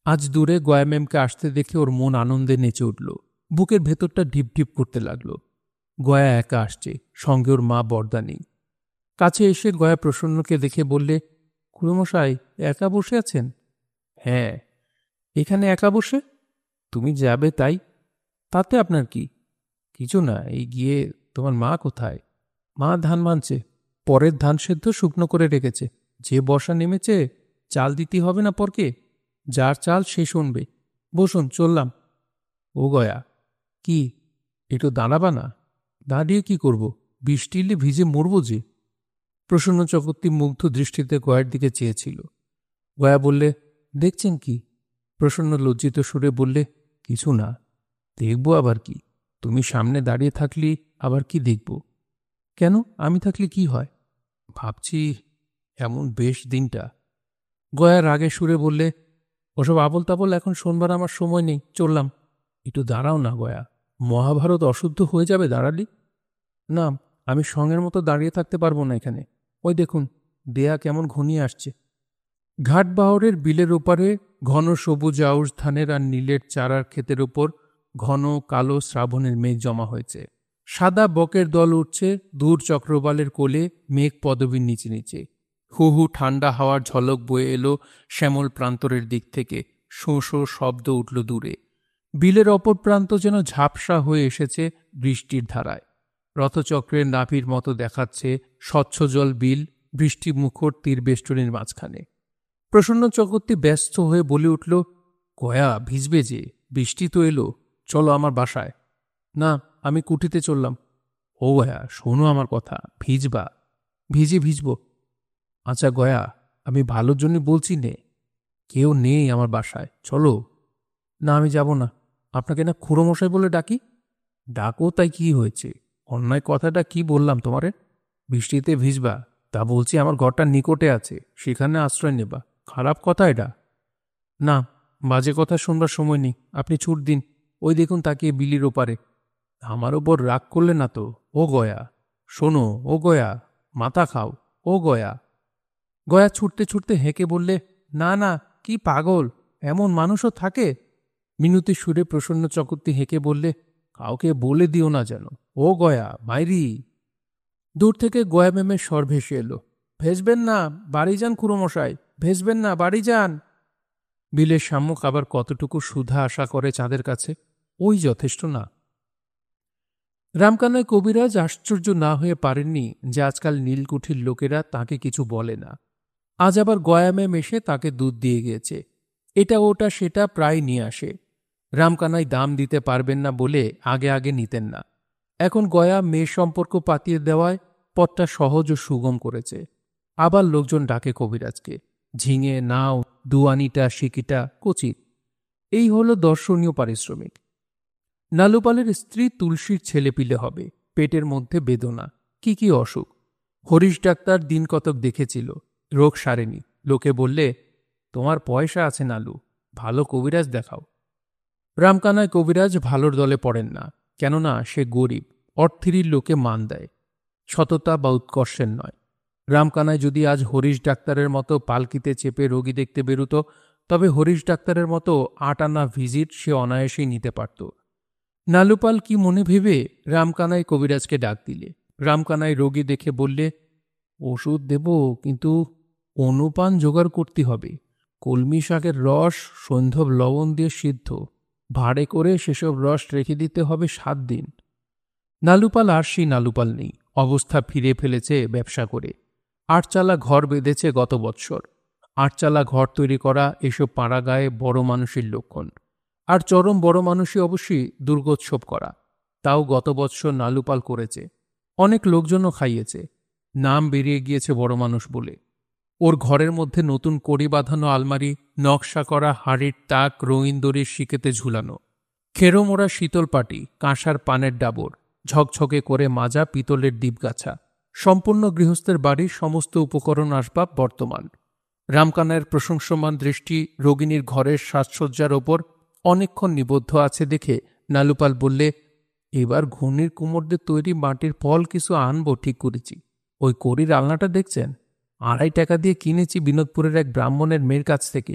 আজ দূরে গয়া ম্যামকে আসতে দেখে ওর মন আনন্দে নেচে উঠল, বুকের ভেতরটা ঢিপ ঢিপ করতে লাগল। গয়া একা আসছে, সঙ্গে ওর মা বরদা নেই। কাছে এসে গয়া প্রসন্নকে দেখে বললে, খুড়োমশাই একা বসে আছেন? হ্যাঁ। এখানে একা বসে? তুমি যাবে তাই। তাতে আপনার কি? কিছু না, এই গিয়ে। তোমার মা কোথায়? মা ধান ভানছে, পরের ধান সেদ্ধ শুকনো করে রেখেছে। যে বর্ষা নেমেছে, চাল দিতে হবে না পরকে? যার চাল সে শুনবে। বসুন, চললাম। ও গয়া, কি একটু দাঁড়াবা না? দাঁড়িয়ে কি করব? বৃষ্টি এলে ভিজে মরব যে। প্রসন্ন চকর্তি মুগ্ধ দৃষ্টিতে গয়ার দিকে চেয়েছিল। গয়া বললে, দেখছেন কি? প্রসন্ন লজ্জিত সুরে বললে, কিছু না। দেখব আবার কি? তুমি সামনে দাঁড়িয়ে থাকলি আবার কি দেখব? কেন, আমি থাকলে কি হয়? ভাবছি এমন বেশ দিনটা। গয়া রাগে সুরে বললে, ওসব আবল তাবল এখন শোনবার আমার সময় নেই, চললাম। একটু দাঁড়াও না গয়া, মহাভারত অশুদ্ধ হয়ে যাবে দাঁড়ালি। না, আমি সঙ্গের মতো দাঁড়িয়ে থাকতে পারবো না এখানে। ওই দেখুন, দেয়া কেমন ঘনিয়ে আসছে। ঘাটবাহরের বিলের ওপারে ঘন সবুজ আউশ ধানের আর নীলের চারার ক্ষেতের ওপর ঘন কালো শ্রাবণের মেঘ জমা হয়েছে। সাদা বকের দল উঠছে দূর চক্রবালের কোলে মেঘ পদবীর নিচে নিচে। হু হু ঠান্ডা হাওয়ার ঝলক বয়ে এলো শ্যামল প্রান্তরের দিক থেকে। শোঁ শোঁ শব্দ উঠল দূরে। বিলের অপর প্রান্ত যেন ঝাপসা হয়ে এসেছে বৃষ্টির ধারায়। রথচক্রের নাভির মতো দেখাচ্ছে স্বচ্ছ জল বিল বৃষ্টি মুখর তীরবেষ্টনীর মাঝখানে। প্রসন্ন চকর্তি ব্যস্ত হয়ে বলে উঠল, গয়া ভিজবে যে, বৃষ্টি তো এলো, চলো আমার বাসায়। না, আমি কুঠিতে চললাম। ও গয়া, শোনো আমার কথা, ভিজবা। ভিজব। আচ্ছা গয়া, আমি ভালোর জন্য বলছি নে। কেউ নেই আমার বাসায়, চলো। না, আমি যাব না। আপনাকে না খুড়োমশাই বলে ডাকি? ডাকো তাই কি হয়েছে? অন্যায় কথাটা কি বললাম তোমারে? বৃষ্টিতে ভিজবা, তা বলছি আমার ঘরটা নিকটে আছে, সেখানে আশ্রয় নেবা। খারাপ কথা এটা? না, বাজে কথা শুনবার সময় নেই, আপনি ছুট দিন। ওই দেখুন তাকিয়ে বিলির ওপারে। আমার ওপর রাগ করলে না তো? ও গয়া, শোনো। ও গয়া, মাথা খাও। ও গয়া। গয়া ছুটতে ছুটতে হেঁকে বললে, না না, কি পাগল, এমন মানুষও থাকে? মিনতি সুরে প্রসন্ন চকর্তি হেঁকে বললে, কাউকে বলে দিও না যেন। ও গয়া, মাইরি। দূর থেকে গয়া ম্যামের স্বর ভেসে এলো, ভেসবেন না, বাড়ি যান খুড়োমশাই, ভেসবেন না, বাড়ি যান। বিলের শামুক আবার কতটুকু সুধা আশা করে চাঁদের কাছে? ওই যথেষ্ট না। রামকানাই কবিরাজ আশ্চর্য না হয়ে পারেননি যে আজকাল নীলকুঠির লোকেরা তাকে কিছু বলে না। আজ আবার গয়া ম্যাম এসে তাকে দুধ দিয়ে গিয়েছে। এটা ওটা সেটা প্রায় নিয়ে আসে। রামকানাই দাম দিতে পারবেন না বলে আগে আগে নিতেন না। এখন গয়া মেয়ে সম্পর্ক পাতিয়ে দেওয়ায় পথটা সহজ ও সুগম করেছে। আবার লোকজন ডাকে কবিরাজকে। ঝিঙে, নাও, দুয়ানিটা, সিকিটা, কচিত। এই হল দর্শনীয় পারিশ্রমিক। নালুপালের স্ত্রী তুলসীর ছেলেপিলে হবে, পেটের মধ্যে বেদনা, কি কি অসুখ। হরিশ ডাক্তার দিন কতক দেখেছিল, রোগ সারেনি। লোকে বললে, তোমার পয়সা আছে নালু, ভালো কবিরাজ দেখাও। রামকানাই কবিরাজ ভালোর দলে পড়েন না, কেননা সে গরিব, অর্থেরই লোকে মান দেয়, সততা বা উৎকর্ষের নয়। রামকানাই যদি আজ হরিশ ডাক্তারের মতো পালকিতে চেপে রোগী দেখতে বেরুত, তবে হরিশ ডাক্তারের মতো 8 আনা ভিজিট সে অনায়াসেই নিতে পারত। নালুপাল কি মনে ভেবে রামকানাই কবিরাজকে ডাক দিলে। রামকানাই রোগী দেখে বললে, ওষুধ দেব, কিন্তু অনুপান জোগাড় করতে হবে। কলমি শাকের রস সৈন্ধব লবণ দিয়ে সিদ্ধ, ভাঁড়ে করে সেসব রস রেখে দিতে হবে 7 দিন। নালুপাল আর সেই নালুপাল নেই, অবস্থা ফিরে ফেলেছে ব্যবসা করে। 8 চালা ঘর বেঁধেছে গত বৎসর। আটচালা ঘর তৈরি করা এসব পাড়া গায়ে বড় মানুষের লক্ষণ। আর চরম বড় মানুষই অবশ্যই দুর্গোৎসব করা। তাও গত বৎসর নালুপাল করেছে, অনেক লোকজনও খাইয়েছে, নাম বেরিয়ে গিয়েছে বড় মানুষ বলে। ওর ঘরের মধ্যে নতুন কড়ি বাঁধানো আলমারি, নকশা করা হাড়ির তাক রঙিন দড়ির শিকেতে ঝুলানো, খেরো মোড়া শীতল পাটি, কাঁসার পানের ডাবর, ঝকঝকে করে মাজা পিতলের দ্বীপগাছা, সম্পূর্ণ গৃহস্থের বাড়ির সমস্ত উপকরণ আসবাব বর্তমান। রামকানাইয়ের প্রশংসমান দৃষ্টি রোগিণীর ঘরের সাজসজ্জার ওপর অনেকক্ষণ নিবদ্ধ আছে দেখে নালুপাল বললে, এবার ঘূর্ণির কুমোরদের তৈরি মাটির ফল কিছু আনবো ঠিক করেছি। ওই কড়ির আলনাটা দেখছেন, 2.5 টাকা দিয়ে কিনেছি বিনোদপুরের এক ব্রাহ্মণের মেয়ের কাছ থেকে,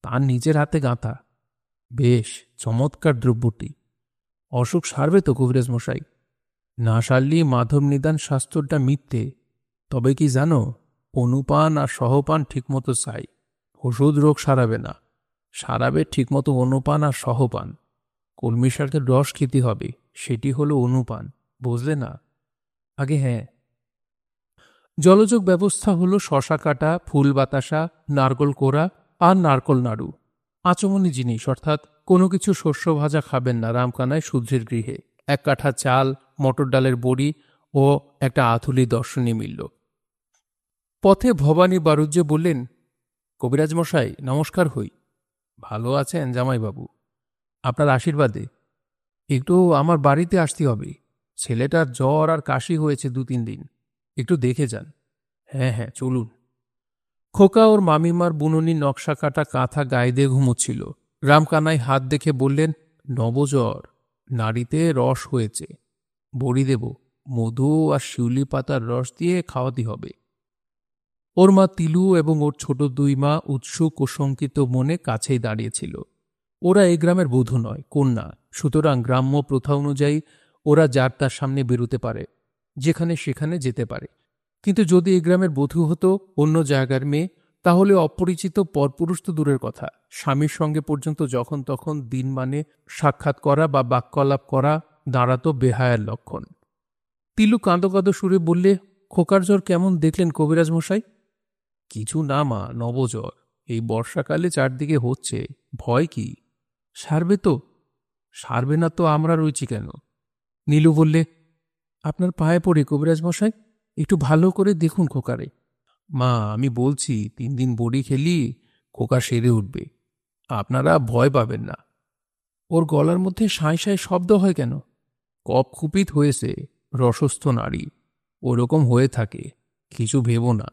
তার নিজের হাতে গাঁথা। বেশ চমৎকার দ্রব্যটি। অসুখ সারবে তো কবিরাজ মশাই? না সারলি মাধব নিদান শাস্ত্রটা মিথ্যে। তবে কি জানো, অনুপান আর সহপান ঠিকমতো চাই। ওষুধ রোগ সারাবে না, সারাবে ঠিকমতো অনুপান আর সহপান। কলমি শাকের রস খেতে হবে, সেটি হলো অনুপান, বুঝলে না? আগে হ্যাঁ। জলযোগ ব্যবস্থা হলো শশা কাটা, ফুল বাতাসা, নারকল কোড়া আর নারকল নাড়ু। আচমনি জিনিস, অর্থাৎ কোনো কিছু শস্য ভাজা খাবেন না রামকানায় শুদ্ধির গৃহে। 1 কাঠা চাল, মটর ডালের বড়ি ও একটা আথুলি দর্শনী মিলল। পথে ভবানী বারুজ্যে বললেন, কবিরাজ মশাই নমস্কার হই। ভালো আছেন জামাইবাবু? আপনার আশীর্বাদে। একটু আমার বাড়িতে আসতে হবে, ছেলেটার জ্বর আর কাশি হয়েছে 2-3 দিন, একটু দেখে যান। হ্যাঁ হ্যাঁ চলুন। খোকা ওর মামিমার বুননি নকশা কাটা কাঁথা গায়ে দিয়ে ঘুমোচ্ছিল। রামকানাই হাত দেখে বললেন, নবজ্বর, নাড়িতে রস হয়েছে, বড়ি দেব, মধু আর শিউলি পাতার রস দিয়ে খাওয়াতে হবে। ওর মা তিলু এবং ওর ছোট 2 মা উৎসুক ও শঙ্কিত মনে কাছেই দাঁড়িয়েছিল। ওরা এই গ্রামের বধূ নয়, কন্যা, সুতরাং গ্রাম্য প্রথা অনুযায়ী ওরা যার তার সামনে বেরোতে পারে, যেখানে সেখানে যেতে পারে। কিন্তু যদি এই গ্রামের বধূ হতো অন্য জায়গার মেয়ে, তাহলে অপরিচিত পরপুরুষ তো দূরের কথা, স্বামীর সঙ্গে পর্যন্ত যখন তখন দিন মানে সাক্ষাৎ করা বা বাক্যালাপ করা দাঁড়াতো বেহায়ার লক্ষণ। তিলু কাঁদো কাঁদো সুরে বললে, খোকার জ্বর কেমন দেখলেন কবিরাজ মশাই? কিছু না মা, নবজ্বর, এই বর্ষাকালে চারদিকে হচ্ছে, ভয় কি? সারবে তো? সারবে না তো আমরা রয়েছি কেন? নীলু বললে, আপনার পায়ে পড়ে কবিরাজ মশাই, একটু ভালো করে দেখুন খোকারে। মা আমি বলছি 3 দিন বড়ি খেলি খোকা সেরে উঠবে, আপনারা ভয় পাবেন না। ওর গলার মধ্যে সাঁই সাঁই শব্দ হয় কেন? কফ কুপিত হয়েছে, রসস্থ নারী, ওরকম হয়ে থাকে, কিছু ভেবো না।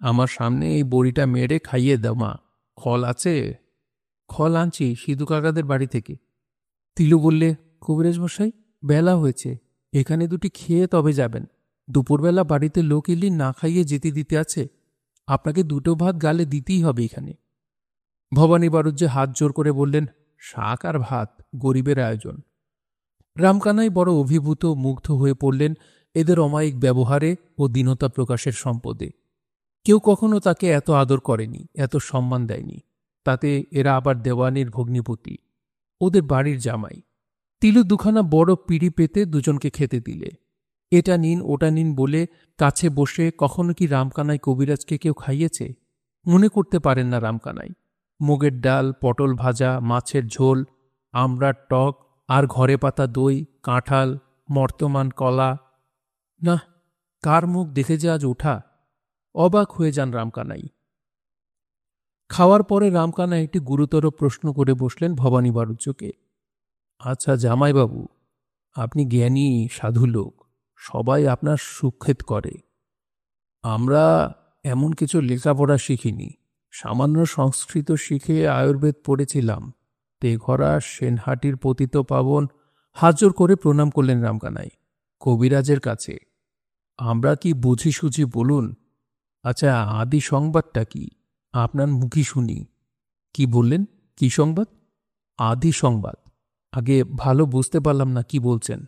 আমার সামনে এই বড়িটা মেরে খাইয়ে দাও মা। খল আছে? খল আনছি সিধু কাকাদের বাড়ি থেকে। তিলু বললে, কবিরাজ মশাই বেলা হয়েছে, এখানে 2টি খেয়ে তবে যাবেন। দুপুরবেলা বাড়িতে লোক এলি না খাইয়ে যেতে দিতে আছে, আপনাকে 2টো ভাত গালে দিতেই হবে এখানে। ভবানী বারুজ্যে হাত জোর করে বললেন, শাক আর ভাত, গরিবের আয়োজন। রামকানাই বড় অভিভূত মুগ্ধ হয়ে পড়লেন এদের অমায়িক ব্যবহারে ও দীনতা প্রকাশের সম্পদে। কেউ কখনো তাকে এত আদর করেনি, এত সম্মান দেয়নি। তাতে এরা আবার দেওয়ানির ভগ্নিপতি, ওদের বাড়ির জামাই। তিলু 2খানা বড় পিঁড়ি পেতে দুজনকে খেতে দিলে। এটা নিন ওটা নিন বলে কাছে বসে কখনো কি রামকানাই কবিরাজকে কেউ খাইয়েছে? মনে করতে পারেন না রামকানাই। মুগের ডাল, পটল ভাজা, মাছের ঝোল, আমড়ার টক আর ঘরে পাতা দই, কাঁঠাল, মর্তমান কলা। না, কার মুখ দেখে যে আজ ওঠা! অবাক হয়ে যান রামকানাই। খাওয়ার পরে রামকানাই একটি গুরুতর প্রশ্ন করে বসলেন ভবানী বারুজ্যকে। আচ্ছা জামাইবাবু, আপনি জ্ঞানী সাধু লোক, সবাই আপনার সুক্ষেত করে। আমরা এমন কিছু লেখাপড়া শিখিনি, সামান্য সংস্কৃত শিখে আয়ুর্বেদ পড়েছিলাম। তেঘরা সেনহাটির পতিত পাবন হাত জোর করে প্রণাম করলেন রামকানাই। কবিরাজের কাছে আমরা কি বুঝি সুঝি বলুন। আচ্ছা আদি সংবাদটা কি, আপনার মুখী শুনি। কি বললেন? কি সংবাদ? আদি সংবাদ। আগে ভালো বুঝতে পারলাম না, কি বলছেন?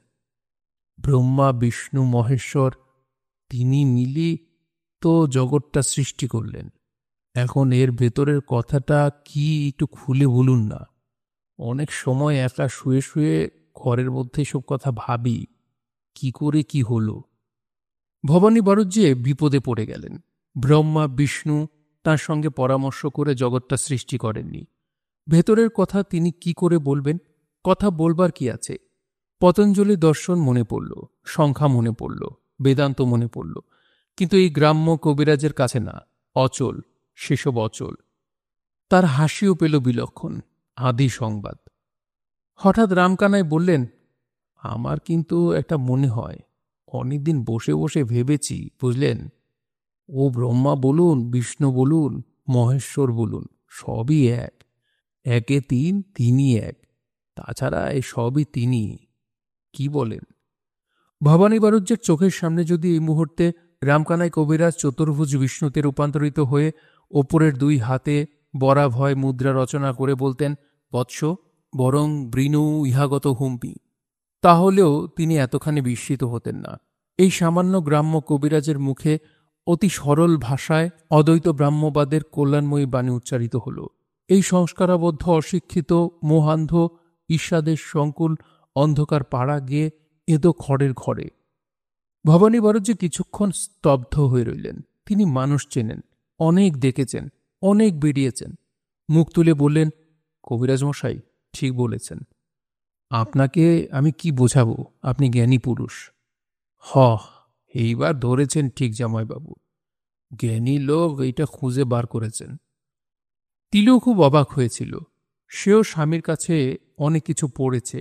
ব্রহ্মা বিষ্ণু মহেশ্বর তিনি মিলি তো জগৎটা সৃষ্টি করলেন। এখন এর ভেতরের কথাটা কি একটু খুলে বলুন না। অনেক সময় একা শুয়ে শুয়ে ঘরের মধ্যে সব কথা ভাবি, কি করে কি হলো। ভবানী বারুজ্যে বিপদে পড়ে গেলেন। ব্রহ্মা বিষ্ণু তার সঙ্গে পরামর্শ করে জগৎটা সৃষ্টি করেননি। ভেতরের কথা তিনি কি করে বলবেন? কথা বলবার কি আছে? পতঞ্জলি দর্শন মনে পড়ল, সংখ্যা মনে পড়ল, বেদান্ত মনে পড়ল, কিন্তু এই গ্রাম্য কবিরাজের কাছে না, অচল, সেসব অচল। তার হাসিও পেল বিলক্ষণ, আদি সংবাদ। হঠাৎ রামকানাই বললেন, আমার কিন্তু একটা মনে হয়, অনেকদিন বসে বসে ভেবেছি, বুঝলেন, ও ব্রহ্মা বলুন, বিষ্ণু বলুন, মহেশ্বর বলুন, সবই এক, একে তিন, তিনই এক, তাছাড়া এ সবই তিনি। কি বলেন? ভবানী বাড়ুজ্যের চোখের সামনে যদি এই মুহূর্তে রামকানাই কবিরাজ চতুর্ভুজ বিষ্ণুতে রূপান্তরিত হয়ে ওপরের দুই হাতে বরাভয় মুদ্রা রচনা করে বলতেন, বৎস বরং বৃণু ইহাগত হুম্পি, তাহলেও তিনি এতখানি বিস্মিত হতেন না। এই সামান্য গ্রাম্য কবিরাজের মুখে অতি সরল ভাষায় অদ্বৈত ব্রাহ্মবাদের কল্যাণময়ী বাণী উচ্চারিত হল। এই সংস্কারাবদ্ধ অশিক্ষিত মোহান্ধ ঈর্ষাদের সংকুল অন্ধকার পাড়া গিয়ে এদো খড়ের ঘরে। ভবানী বাড়ুজ্যে কিছুক্ষণ স্তব্ধ হয়ে রইলেন। তিনি মানুষ চেনেন, অনেক দেখেছেন, অনেক বেরিয়েছেন। মুখ তুলে বললেন, কবিরাজ মশাই ঠিক বলেছেন, আপনাকে আমি কি বোঝাবো, আপনি জ্ঞানী পুরুষ। হ, এইবার ধরেছেন ঠিক জামাইবাবু, জ্ঞানী লোক এইটা খুঁজে বার করেছেন। তিলও খুব অবাক হয়েছিল। সেও স্বামীর কাছে অনেক কিছু পড়েছে,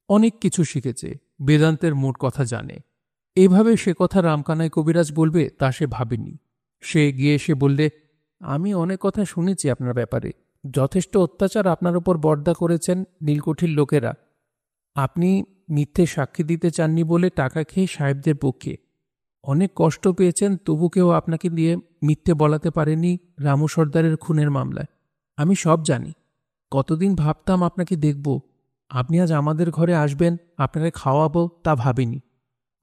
অনেক কিছু শিখেছে, বেদান্তের মোট কথা জানে। এভাবে সে কথা রামকানাই কবিরাজ বলবে তা সে ভাবেনি। সে গিয়ে এসে বললে, আমি অনেক কথা শুনেছি আপনার ব্যাপারে, যথেষ্ট অত্যাচার আপনার ওপর বর্দা করেছেন নীলকুঠির লোকেরা। আপনি মিথ্যে সাক্ষী দিতে চাননি বলে টাকা খেয়ে সাহেবদের পক্ষে অনেক কষ্ট পেয়েছেন, তবু কেউ আপনাকে দিয়ে মিথ্যে বলাতে পারেনি রামু সর্দারের খুনের মামলায়। আমি সব জানি। কতদিন ভাবতাম আপনাকে দেখব, আপনি আজ আমাদের ঘরে আসবেন, আপনাকে খাওয়াবো তা ভাবিনি।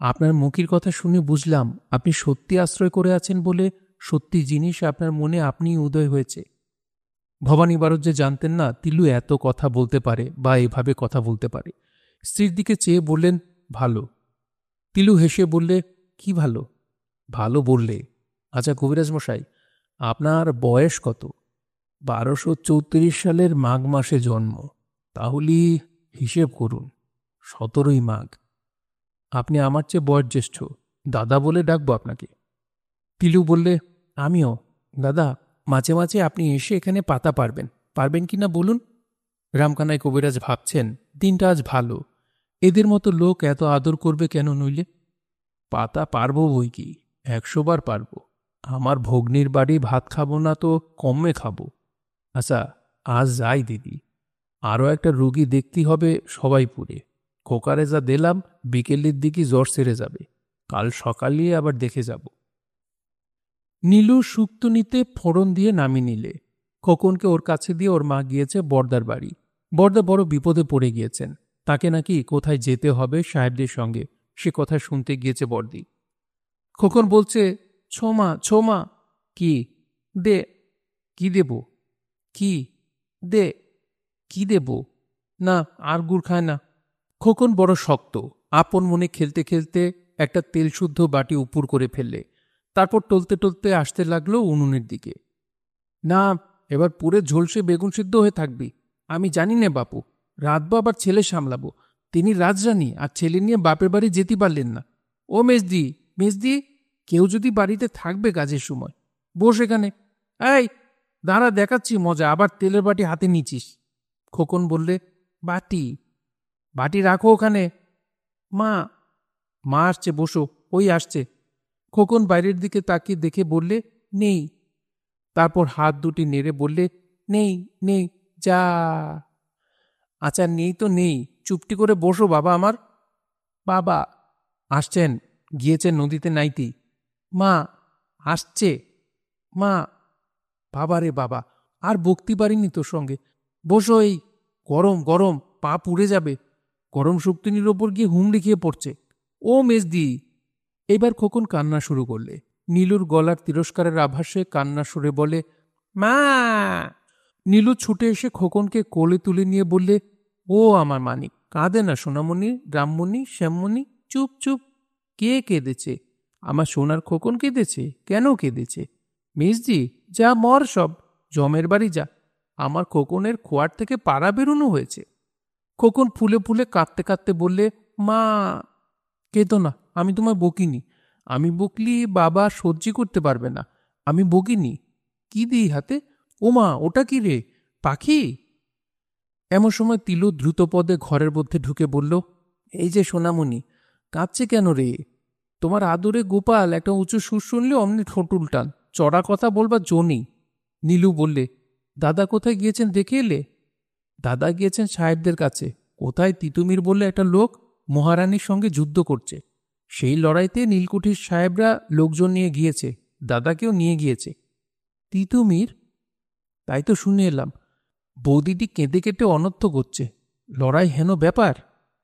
আপনার মুখের কথা শুনে বুঝলাম আপনি সত্যি আশ্রয় করে আছেন বলে সত্যি জিনিস আপনার মনে আপনিই উদয় হয়েছে। ভবানী বাড়ুজ্যে জানতেন না তিলু এত কথা বলতে পারে বা এভাবে কথা বলতে পারে। স্ত্রীর দিকে চেয়ে বললেন, ভালো। তিলু হেসে বললে, কি ভালো? ভালো বললে। আচ্ছা কবিরাজ মশাই, আপনার বয়স কত? 1234 সালের মাঘ মাসে জন্ম, তাহলে হিসেব করুন, 17ই মাঘ। আপনি আমার চেয়ে বয়োজ্যেষ্ঠ, দাদা বলে ডাকবো আপনাকে? তিলু বললে, আমিও। দাদা, মাঝে মাঝে আপনি এসে এখানে পাতা পারবেন, পারবেন কি না বলুন? রামকানাই কবিরাজ ভাবছেন, দিনটা আজ ভালো, এদের মতো লোক এত আদর করবে কেন নইলে? পাতা পারবো বই কি, 100 বার পারবো। আমার ভগ্নির বাড়ি ভাত খাবো না তো কমে খাবো। আচ্ছা আজ যাই দিদি, আরও একটা রুগী দেখতে হবে সবাইপুরে। খোকারে যা দিলাম বিকেলের দিকে জ্বর সেরে যাবে, কাল সকালে আবার দেখে যাব। নীলু শুক্তো নিতে ফোড়ন দিয়ে নামিয়ে নিলে। খোকনকে ওর কাছে দিয়ে ওর মা গিয়েছে বর্দার বাড়ি। বর্দা বড় বিপদে পড়ে গিয়েছেন, তাকে নাকি কোথায় যেতে হবে সাহেবদের সঙ্গে, সে কথা শুনতে গিয়েছে বর্দি। খোকন বলছে, ছোমা ছোমা। কি দে? কি দেব? কি দে? কি দেব? না, আর গুড় খায় না। খোকন বড় শক্ত, আপন মনে খেলতে খেলতে একটা তেলশুদ্ধ বাটি উপুর করে ফেললে। তারপর টলতে টলতে আসতে লাগলো উনুনের দিকে। না, এবার পুরে ঝলসে বেগুন সিদ্ধ হয়ে থাকবি। আমি জানি নে বাপু, রাতবো আবার ছেলে সামলাবো। তিনি রাজরানী আর ছেলে নিয়ে বাপের বাড়ি যেতে পারলেন না। ও মেজদি, মেজদি, কেউ যদি বাড়িতে থাকবে কাজের সময়, বস এখানে। এই দাঁড়া, দেখাচ্ছি মজা, আবার তেলের বাটি হাতে নিচিস। খোকন বললে, বাটি বাটি রাখো ওখানে। মা, মা আসছে, বসো, ওই আসছে। খোকন বাইরের দিকে তাকিয়ে দেখে বললে, নেই। তারপর হাত দুটি নেড়ে বললে, নেই নেই, যা। আচ্ছা নেই তো নেই, চুপটি করে বসো বাবা আমার। বাবা আসছেন, গিয়েছেন নদীতে নাইতি। মা আসছে। মা, বাবা রে বাবা, আর বকতে পারিনি তোর সঙ্গে। বসো, এই গরম গরম, পা পুড়ে যাবে। গরম শুক্তিনির ওপর গিয়ে হুমড়ি খেয়ে পড়ছে। ও মেজদি। এবার খোকন কান্না শুরু করলে। নীলুর গলার তিরস্কারের আভাসে কান্না সুরে বলে, মা। নীলু ছুটে এসে খোকনকে কোলে তুলে নিয়ে বললে, ও আমার মানিক, কাঁদে না সোনামণি, রামমণি, শ্যামমণি, চুপ চুপ। কে কেঁদেছে? আমার সোনার খোকন কেঁদেছে? কেন কেঁদেছে? মেজদি, যা মর সব, জমের বাড়ি যা। আমার খোকনের খোয়ার থেকে পাড়া বেরোনো হয়েছে। খোকন ফুলে ফুলে কাঁদতে কাঁদতে বললে, মা। কেঁদো না, আমি তোমায় বকিনি। আমি বকলি বাবা সহ্য করতে পারবে না। আমি বকিনি। কি দিই হাতে? ওমা, ওটা কি রে, পাখি? এমন সময় তিলু দ্রুতপদে ঘরের মধ্যে ঢুকে বলল, এই যে সোনামণি, কাঁদছে কেন রে? তোমার আদরে গোপাল একটা উঁচু সুর শুনলে অমনি ঠোঁট উল্টান, চড়া কথা বলবার জো নেই। নীলু বললে, দাদা কোথায় গিয়েছেন দেখে এলে? দাদা গিয়েছেন সাহেবদের কাছে। কোথায় তিতুমির বলে একটা লোক মহারানীর সঙ্গে যুদ্ধ করছে, সেই লড়াইতে নীলকুঠির সাহেবরা লোকজন নিয়ে গিয়েছে, দাদাকেও নিয়ে গিয়েছে। তিতুমির? তাই তো শুনে এলাম। বৌদিটি কেঁদে কেটে অনর্থ করছে। লড়াই হেন ব্যাপার,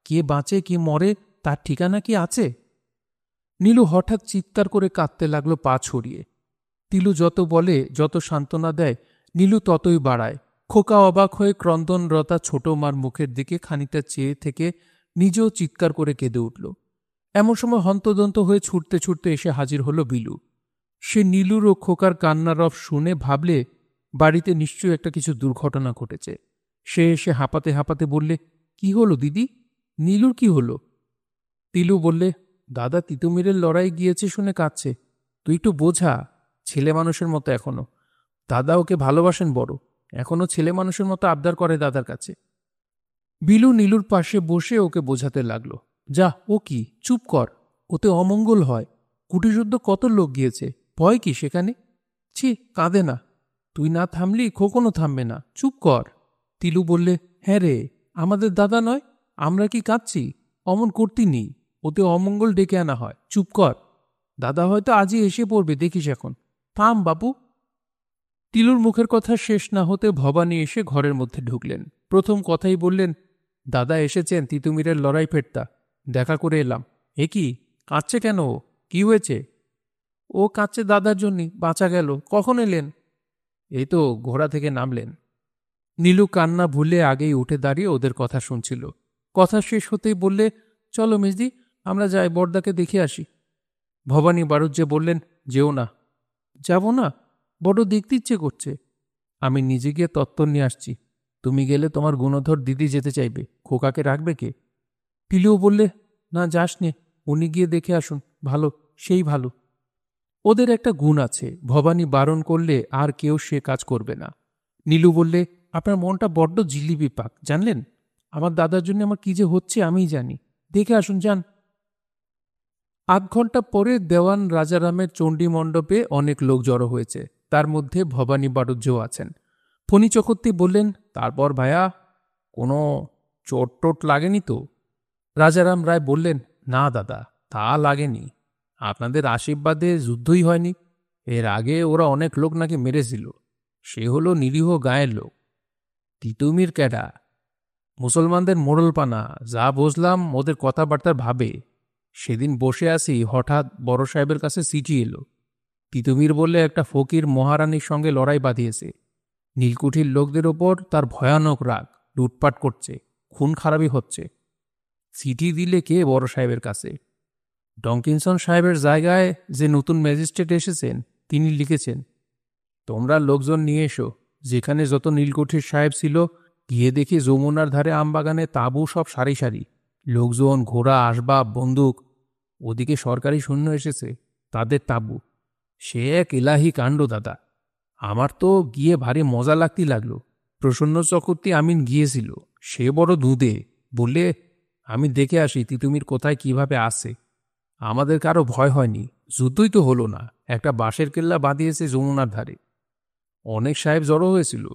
কে বাঁচে কে মরে তার ঠিকানা কি আছে? নীলু হঠাৎ চিৎকার করে কাঁদতে লাগলো পা ছড়িয়ে। তিলু যত বলে, যত সান্ত্বনা দেয়, নীলু ততই বাড়ায়। খোকা অবাক হয়ে ক্রন্দনরতা ছোট মার মুখের দিকে খানিকটা চেয়ে থেকে নিজেও চিৎকার করে কেঁদে উঠল। এমন সময় হন্তদন্ত হয়ে ছুটতে ছুটতে এসে হাজির হলো বিলু। সে নীলুর ও খোকার কান্নারব শুনে ভাবলে বাড়িতে নিশ্চয়ই একটা কিছু দুর্ঘটনা ঘটেছে। সে এসে হাঁপাতে হাঁপাতে বললে, কি হলো দিদি? নীলুর কি হলো? তিলু বললে, দাদা তিতুমিরের লড়াই গিয়েছে শুনে কাঁদছে। তুই একটু বোঝা, ছেলে মানুষের মতো এখনো। দাদা ওকে ভালোবাসেন বড়, এখনো ছেলে মানুষের মতো আবদার করে দাদার কাছে। বিলু নীলুর পাশে বসে ওকে বোঝাতে লাগলো, যা, ও কি, চুপ কর, ওতে অমঙ্গল হয়। কুটিযুদ্ধ কত লোক গিয়েছে, ভয় কি সেখানে? ছি, কাঁদে না। তুই না থামলি খোকনও থামবে না, চুপ কর। তিলু বললে, হ্যাঁ রে, আমাদের দাদা নয়, আমরা কি কাঁদছি? অমন করতি নি, ওতে অমঙ্গল ডেকে আনা হয়, চুপ কর। দাদা হয়তো আজই এসে পড়বে, দেখিস এখন। থাম বাপু। তিলুর মুখের কথা শেষ না হতে ভবানী এসে ঘরের মধ্যে ঢুকলেন। প্রথম কথাই বললেন, দাদা এসেছেন তিতুমিরের লড়াই ফেরতা, দেখা করে এলাম। এ কি, কাঁদছে কেন ও? কি হয়েছে? ও কাঁদছে দাদার জন্যই, বাঁচা গেল। কখন এলেন? এই তো ঘোড়া থেকে নামলেন। নীলু কান্না ভুলে আগেই উঠে দাঁড়িয়ে ওদের কথা শুনছিল। কথা শেষ হতেই বললে, চলো মেজদি, আমরা যাই, বড়দাকে দেখে আসি। ভবানী বাড়ুজ্যে বললেন, যেও না। যাব না? বড় দেখতে ইচ্ছে করছে। আমি নিজে গিয়ে তত্ত্ব নিয়ে আসছি। তুমি গেলে তোমার গুণধর দিদি যেতে চাইবে, খোকাকে রাখবে কে? তিলুও বললে, না যাস নে, উনি গিয়ে দেখে আসুন, ভালো, সেই ভালো। ওদের একটা গুণ আছে, ভবানী বারণ করলে আর কেউ সে কাজ করবে না। নীলু বললে, আপনার মনটা বড্ড জিলিপি পাক, জানলেন? আমার দাদার জন্য আমার কি যে হচ্ছে আমিই জানি। দেখে আসুন, যান। আধ ঘন্টা পরে দেওয়ান রাজারামের চণ্ডী মণ্ডপে অনেক লোক জড়ো হয়েছে, তার মধ্যে ভবানী বাড়ুজ্যও আছেন। ফণী চক্রবর্তী বললেন, তারপর ভায়া, কোনো চোট টোট লাগেনি তো? রাজারাম রায় বললেন, না দাদা, তা লাগেনি। আপনাদের আশীর্বাদে যুদ্ধই হয়নি। এর আগে ওরা অনেক লোক নাকি মেরেছিল, সে হলো নিরীহ গায়ের লোক। তিতুমির ক্যাডা? মুসলমানদের মোড়লপানা, যা বুঝলাম ওদের কথাবার্তার ভাবে। সেদিন বসে আছি, হঠাৎ বড় সাহেবের কাছে চিঠি এলো। তিতুমির বলে একটা ফকির মহারানীর সঙ্গে লড়াই বাঁধিয়েছে। নীলকুঠির লোকদের ওপর তার ভয়ানক রাগ, লুটপাট করছে, খুন খারাপি হচ্ছে। চিঠি দিলে কে বড় সাহেবের কাছে? ডঙ্কিনসন সাহেবের জায়গায় যে নতুন ম্যাজিস্ট্রেট এসেছেন, তিনি লিখেছেন, তোমরা লোকজন নিয়ে এসো। যেখানে যত নীলকুঠির সাহেব ছিল, গিয়ে দেখি যমুনার ধারে আমবাগানে তাঁবু সব সারি সারি, লোকজন, ঘোড়া, আসবাব, বন্দুক। ওদিকে সরকারি সৈন্য এসেছে, তাদের তাঁবু। সে এক এলাহি কাণ্ড দাদা। আমার তো গিয়ে ভারী মজা লাগতে লাগলো। প্রসন্ন চক্রবর্তী আমিন গিয়েছিল, সে বড় দুধে, বললে, আমি দেখে আসি তিতুমির কোথায় কিভাবে আসে। আমাদের কারো ভয় হয়নি, যুদ্ধই তো হলো না, একটা বাঁশের কেল্লা বাঁধিয়েছে যমুনার ধারে। অনেক সাহেব জড়ো হয়েছিল,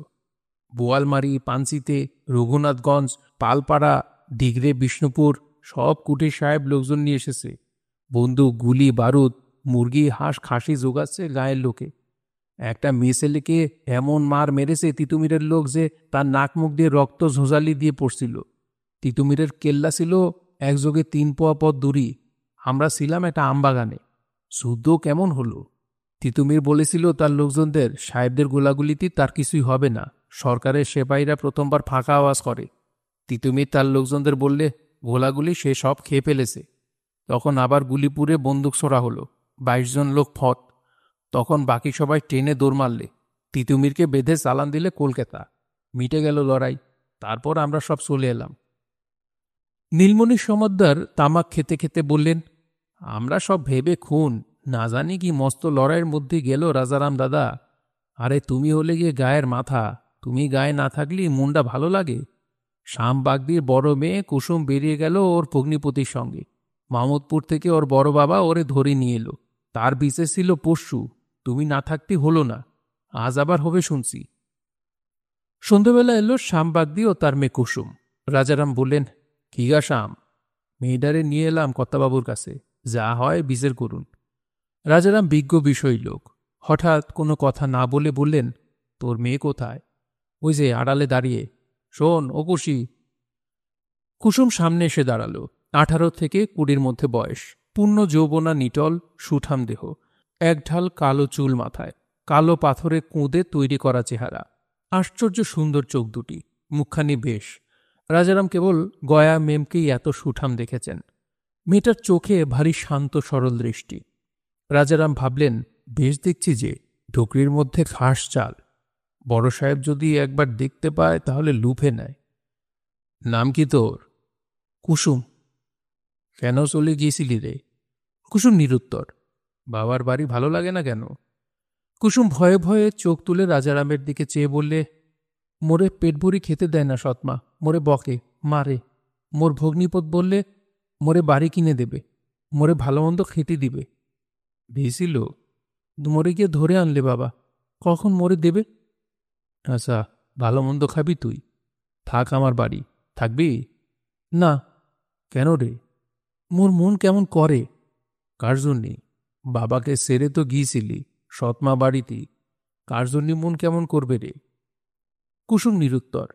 বোয়ালমারি, পাঞ্চিতে, রঘুনাথগঞ্জ, পালপাড়া, ডিগরে, বিষ্ণুপুর, সব কুটির সাহেব লোকজন নিয়ে এসেছে। বন্দুক, গুলি, বারুদ, মুরগি, হাঁস, খাসি জোগাচ্ছে গায়ের লোকে। একটা মেয়ে ছেলেকে এমন মার মেরেছে তিতুমিরের লোক যে তার নাক মুখ দিয়ে রক্ত ঝোঁঝালি দিয়ে পড়ছিল। তিতুমিরের কেল্লা ছিল একযোগে 3 পোয়া পথ দূরি। আমরা ছিলাম একটা আমবাগানে। যুদ্ধ কেমন হলো? তিতুমির বলেছিল তার লোকজনদের, সাহেবদের গোলাগুলিতে তার কিছুই হবে না, সরকারের সেপাহীরা প্রথমবার ফাঁকা আওয়াজ করে। তিতুমির তার লোকজনদের বললে, গোলাগুলি সে সব খেয়ে ফেলেছে। তখন আবার গুলি পুড়ে বন্দুক ছোড়া হলো, 22 জন লোক ফত। তখন বাকি সবাই ট্রেনে দৌড় মারলে, তিতুমিরকে বেঁধে চালান দিলে কলকাতা। মিটে গেল লড়াই। তারপর আমরা সব চলে এলাম। নীলমণি সমাদ্দার তামাক খেতে খেতে বললেন, আমরা সব ভেবে খুন, না জানি কি মস্ত লড়াইয়ের মধ্যে গেল রাজারাম দাদা। আরে তুমি হলে গিয়ে গায়ের মাথা, তুমি গায়ে না থাকলে মনটা ভালো লাগে। শাম বাগদির বড় মেয়ে কুসুম বেরিয়ে গেল ওর ভগ্নিপতির সঙ্গে। মামুদপুর থেকে ওর বড় বাবা ওরে ধরে নিয়ে এলো। তার বিচে ছিল পরশু, তুমি না থাকতে হলো না। আজ আবার হবে শুনছি। সন্ধ্যাবেলা এলো শাম বাগদি ও তার মেয়ে কুসুম। রাজারাম বললেন, কি গা শাম, মেয়েটারে নিয়ে এলাম কর্তাবাবুর কাছে, যা হয় বিচার করুন। রাজারাম বিজ্ঞ বিষয় লোক, হঠাৎ কোনো কথা না বলে বললেন, তোর মেয়ে কোথায়? ওই যে আড়ালে দাঁড়িয়ে। শোন ও কুশি। কুসুম সামনে এসে দাঁড়ালো। 18 থেকে 20 মধ্যে বয়স, পূর্ণ যৌবনা, নিটল সুঠাম দেহ, এক ঢাল কালো চুল মাথায়, কালো পাথরে কুঁদে তৈরি করা চেহারা, আশ্চর্য সুন্দর চোখ দুটি, মুখখানি বেশ। রাজারাম কেবল গয়া মেমকেই এত সুঠাম দেখেছেন। মেয়েটার চোখে ভারী শান্ত সরল দৃষ্টি। রাজারাম ভাবলেন, বেশ দেখছি যে, ঢুকরির মধ্যে খাস চাল। বড় সাহেব যদি একবার দেখতে পায় তাহলে লুফে নেয়। নাম কি তোর? কুসুম। কেন চলে গিয়েছিলি রে? কুসুম নিরুত্তর। বাবার বাড়ি ভালো লাগে না কেন? কুসুম ভয়ে ভয়ে চোখ তুলে রাজারামের দিকে চেয়ে বললে, মোরে পেট ভরি খেতে দেয় না সৎমা, মোরে বকে, মারে। মোর ভগ্নিপত বললে মোরে বাড়ি কিনে দেবে, মোরে ভালো মন্দ খেতে দিবে। দিয়েছিল? মোরে গিয়ে ধরে আনলে বাবা, কখন মোরে দেবে? আচ্ছা, ভালো মন্দ খাবি তুই? থাক আমার বাড়ি। থাকবি না? কেন রে? মোর মন কেমন করে। কার জন্যে? বাবাকে সেরে তো গিয়েছিলি, সৎমা বাড়িতে, কার জন্যে মন কেমন করবে রে? কুসুম নিরুত্তর।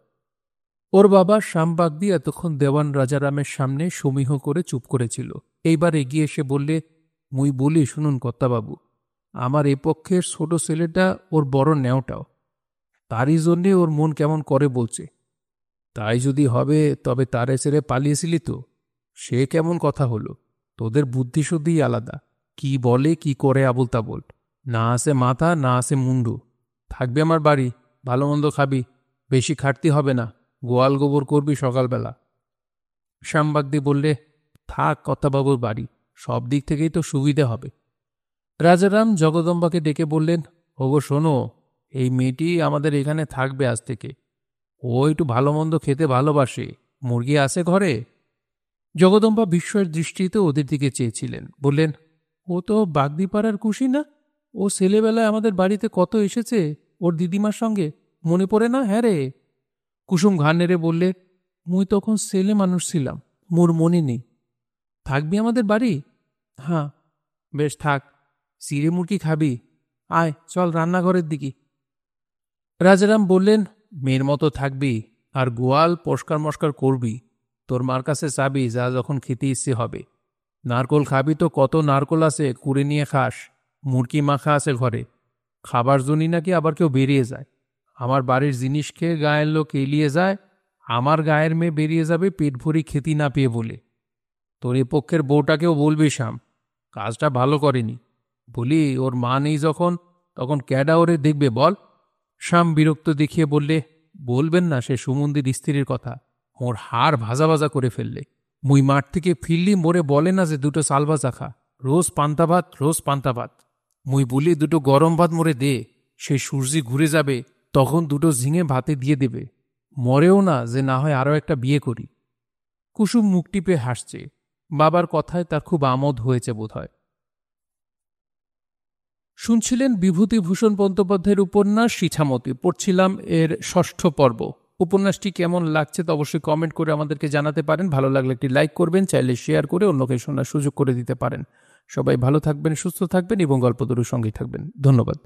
ওর বাবা শাম বাগদি এতক্ষণ দেওয়ান রাজারামের সামনে সমীহ করে চুপ করেছিল। এইবার এগিয়ে এসে বললে, মুই বলি শুনুন কর্তাবাবু, আমার এ পক্ষের ছোট ছেলেটা ওর বড় ন্যাওটাও, তারই জন্যে ওর মন কেমন করে বলছে। তাই যদি হবে তবে তারে ছেড়ে পালিয়েছিলি তো? সে কেমন কথা হলো? তোদের বুদ্ধিশুদ্ধিই আলাদা, কি বলে কি করে আবুল তাবল, না আছে মাথা না আছে মুন্ডু। থাকবে আমার বাড়ি, ভালো মন্দ খাবি, বেশি খাটতি হবে না, গোয়াল গোবর করবি সকালবেলা। শ্যামবাগদি বললে, থাক কর্তাবাবুর বাড়ি, সব দিক থেকেই তো সুবিধে হবে। রাজারাম জগদম্বাকে ডেকে বললেন, ওগো শোনো, এই মেয়েটি আমাদের এখানে থাকবে আজ থেকে। ও একটু ভালো মন্দ খেতে ভালোবাসে, মুরগি আছে ঘরে? জগদম্বা বিস্ময়ের দৃষ্টিতে ওদের দিকে চেয়েছিলেন। বললেন, ও তো বাগদিপাড়ার কুশি না? ও ছেলেবেলায় আমাদের বাড়িতে কত এসেছে ওর দিদিমার সঙ্গে, মনে পড়ে না? হ্যাঁ রে। কুসুম ঘাড় নেড়ে বললে, মুই তখন ছেলে মানুষ ছিলাম, মোর মনে নেই। থাকবি আমাদের বাড়ি? হ্যাঁ। বেশ থাক। চিড়ে মুরগি খাবি? আয় চল রান্নাঘরের দিকে। রাজারাম বললেন, মেয়ের মতো থাকবি, আর গোয়াল পস্কার মস্কার করবি। তোর মার কাছে চাবি যা যখন খেতে ইচ্ছে হবে। নারকোল খাবি তো কত নারকোল আছে, কুড়ে নিয়ে খাস। মুরগি মাখা আছে ঘরে, খাবার জন্যই নাকি আবার কেউ বেরিয়ে যায়। আমার বাড়ির জিনিস খেয়ে গায়ের লোক এলিয়ে যায়, আমার গায়ের মেয়ে বেরিয়ে যাবে পেট ভরি খেতি না পেয়ে বলে। তোর এ পক্ষের বউটাকেও বলবি শাম, কাজটা ভালো করেনি। বলি ওর মা নেই যখন, তখন ক্যাডা ওরে দেখবে বল? শাম বিরক্ত দেখিয়ে বললে, বলবেন না সে সুমন্দির স্ত্রীর কথা, মোর হাড় ভাজা ভাজা করে ফেললে। মুই মাঠ থেকে ফিরলি মোরে বলে না যে দুটো চাল ভাজা খা, রোজ পান্তা ভাত, রোজ পান্তা ভাত। মুই বলি দুটো গরম ভাত মোরে দে, সে সূর্যি ঘুরে যাবে, তখন দুটো ঝিঙে ভাতে দিয়ে দেবে। মরেও না যে না হয় আরও একটা বিয়ে করি। কুসুম মুখ টিপে হাসছে, বাবার কথায় তার খুব আমোদ হয়েছে বোধ হয়। শুনছিলেন বিভূতিভূষণ বন্দ্যোপাধ্যায়ের উপন্যাস ইছামতি, পড়ছিলাম এর 6ঠ পর্ব। উপন্যাসটি কেমন লাগছে তা অবশ্যই কমেন্ট করে আমাদেরকে জানাতে পারেন। ভালো লাগলে একটি লাইক করবেন, চাইলে শেয়ার করে অন্যকে শোনার সুযোগ করে দিতে পারেন। সবাই ভালো থাকবেন, সুস্থ থাকবেন এবং গল্পতরুর সঙ্গেই থাকবেন। ধন্যবাদ।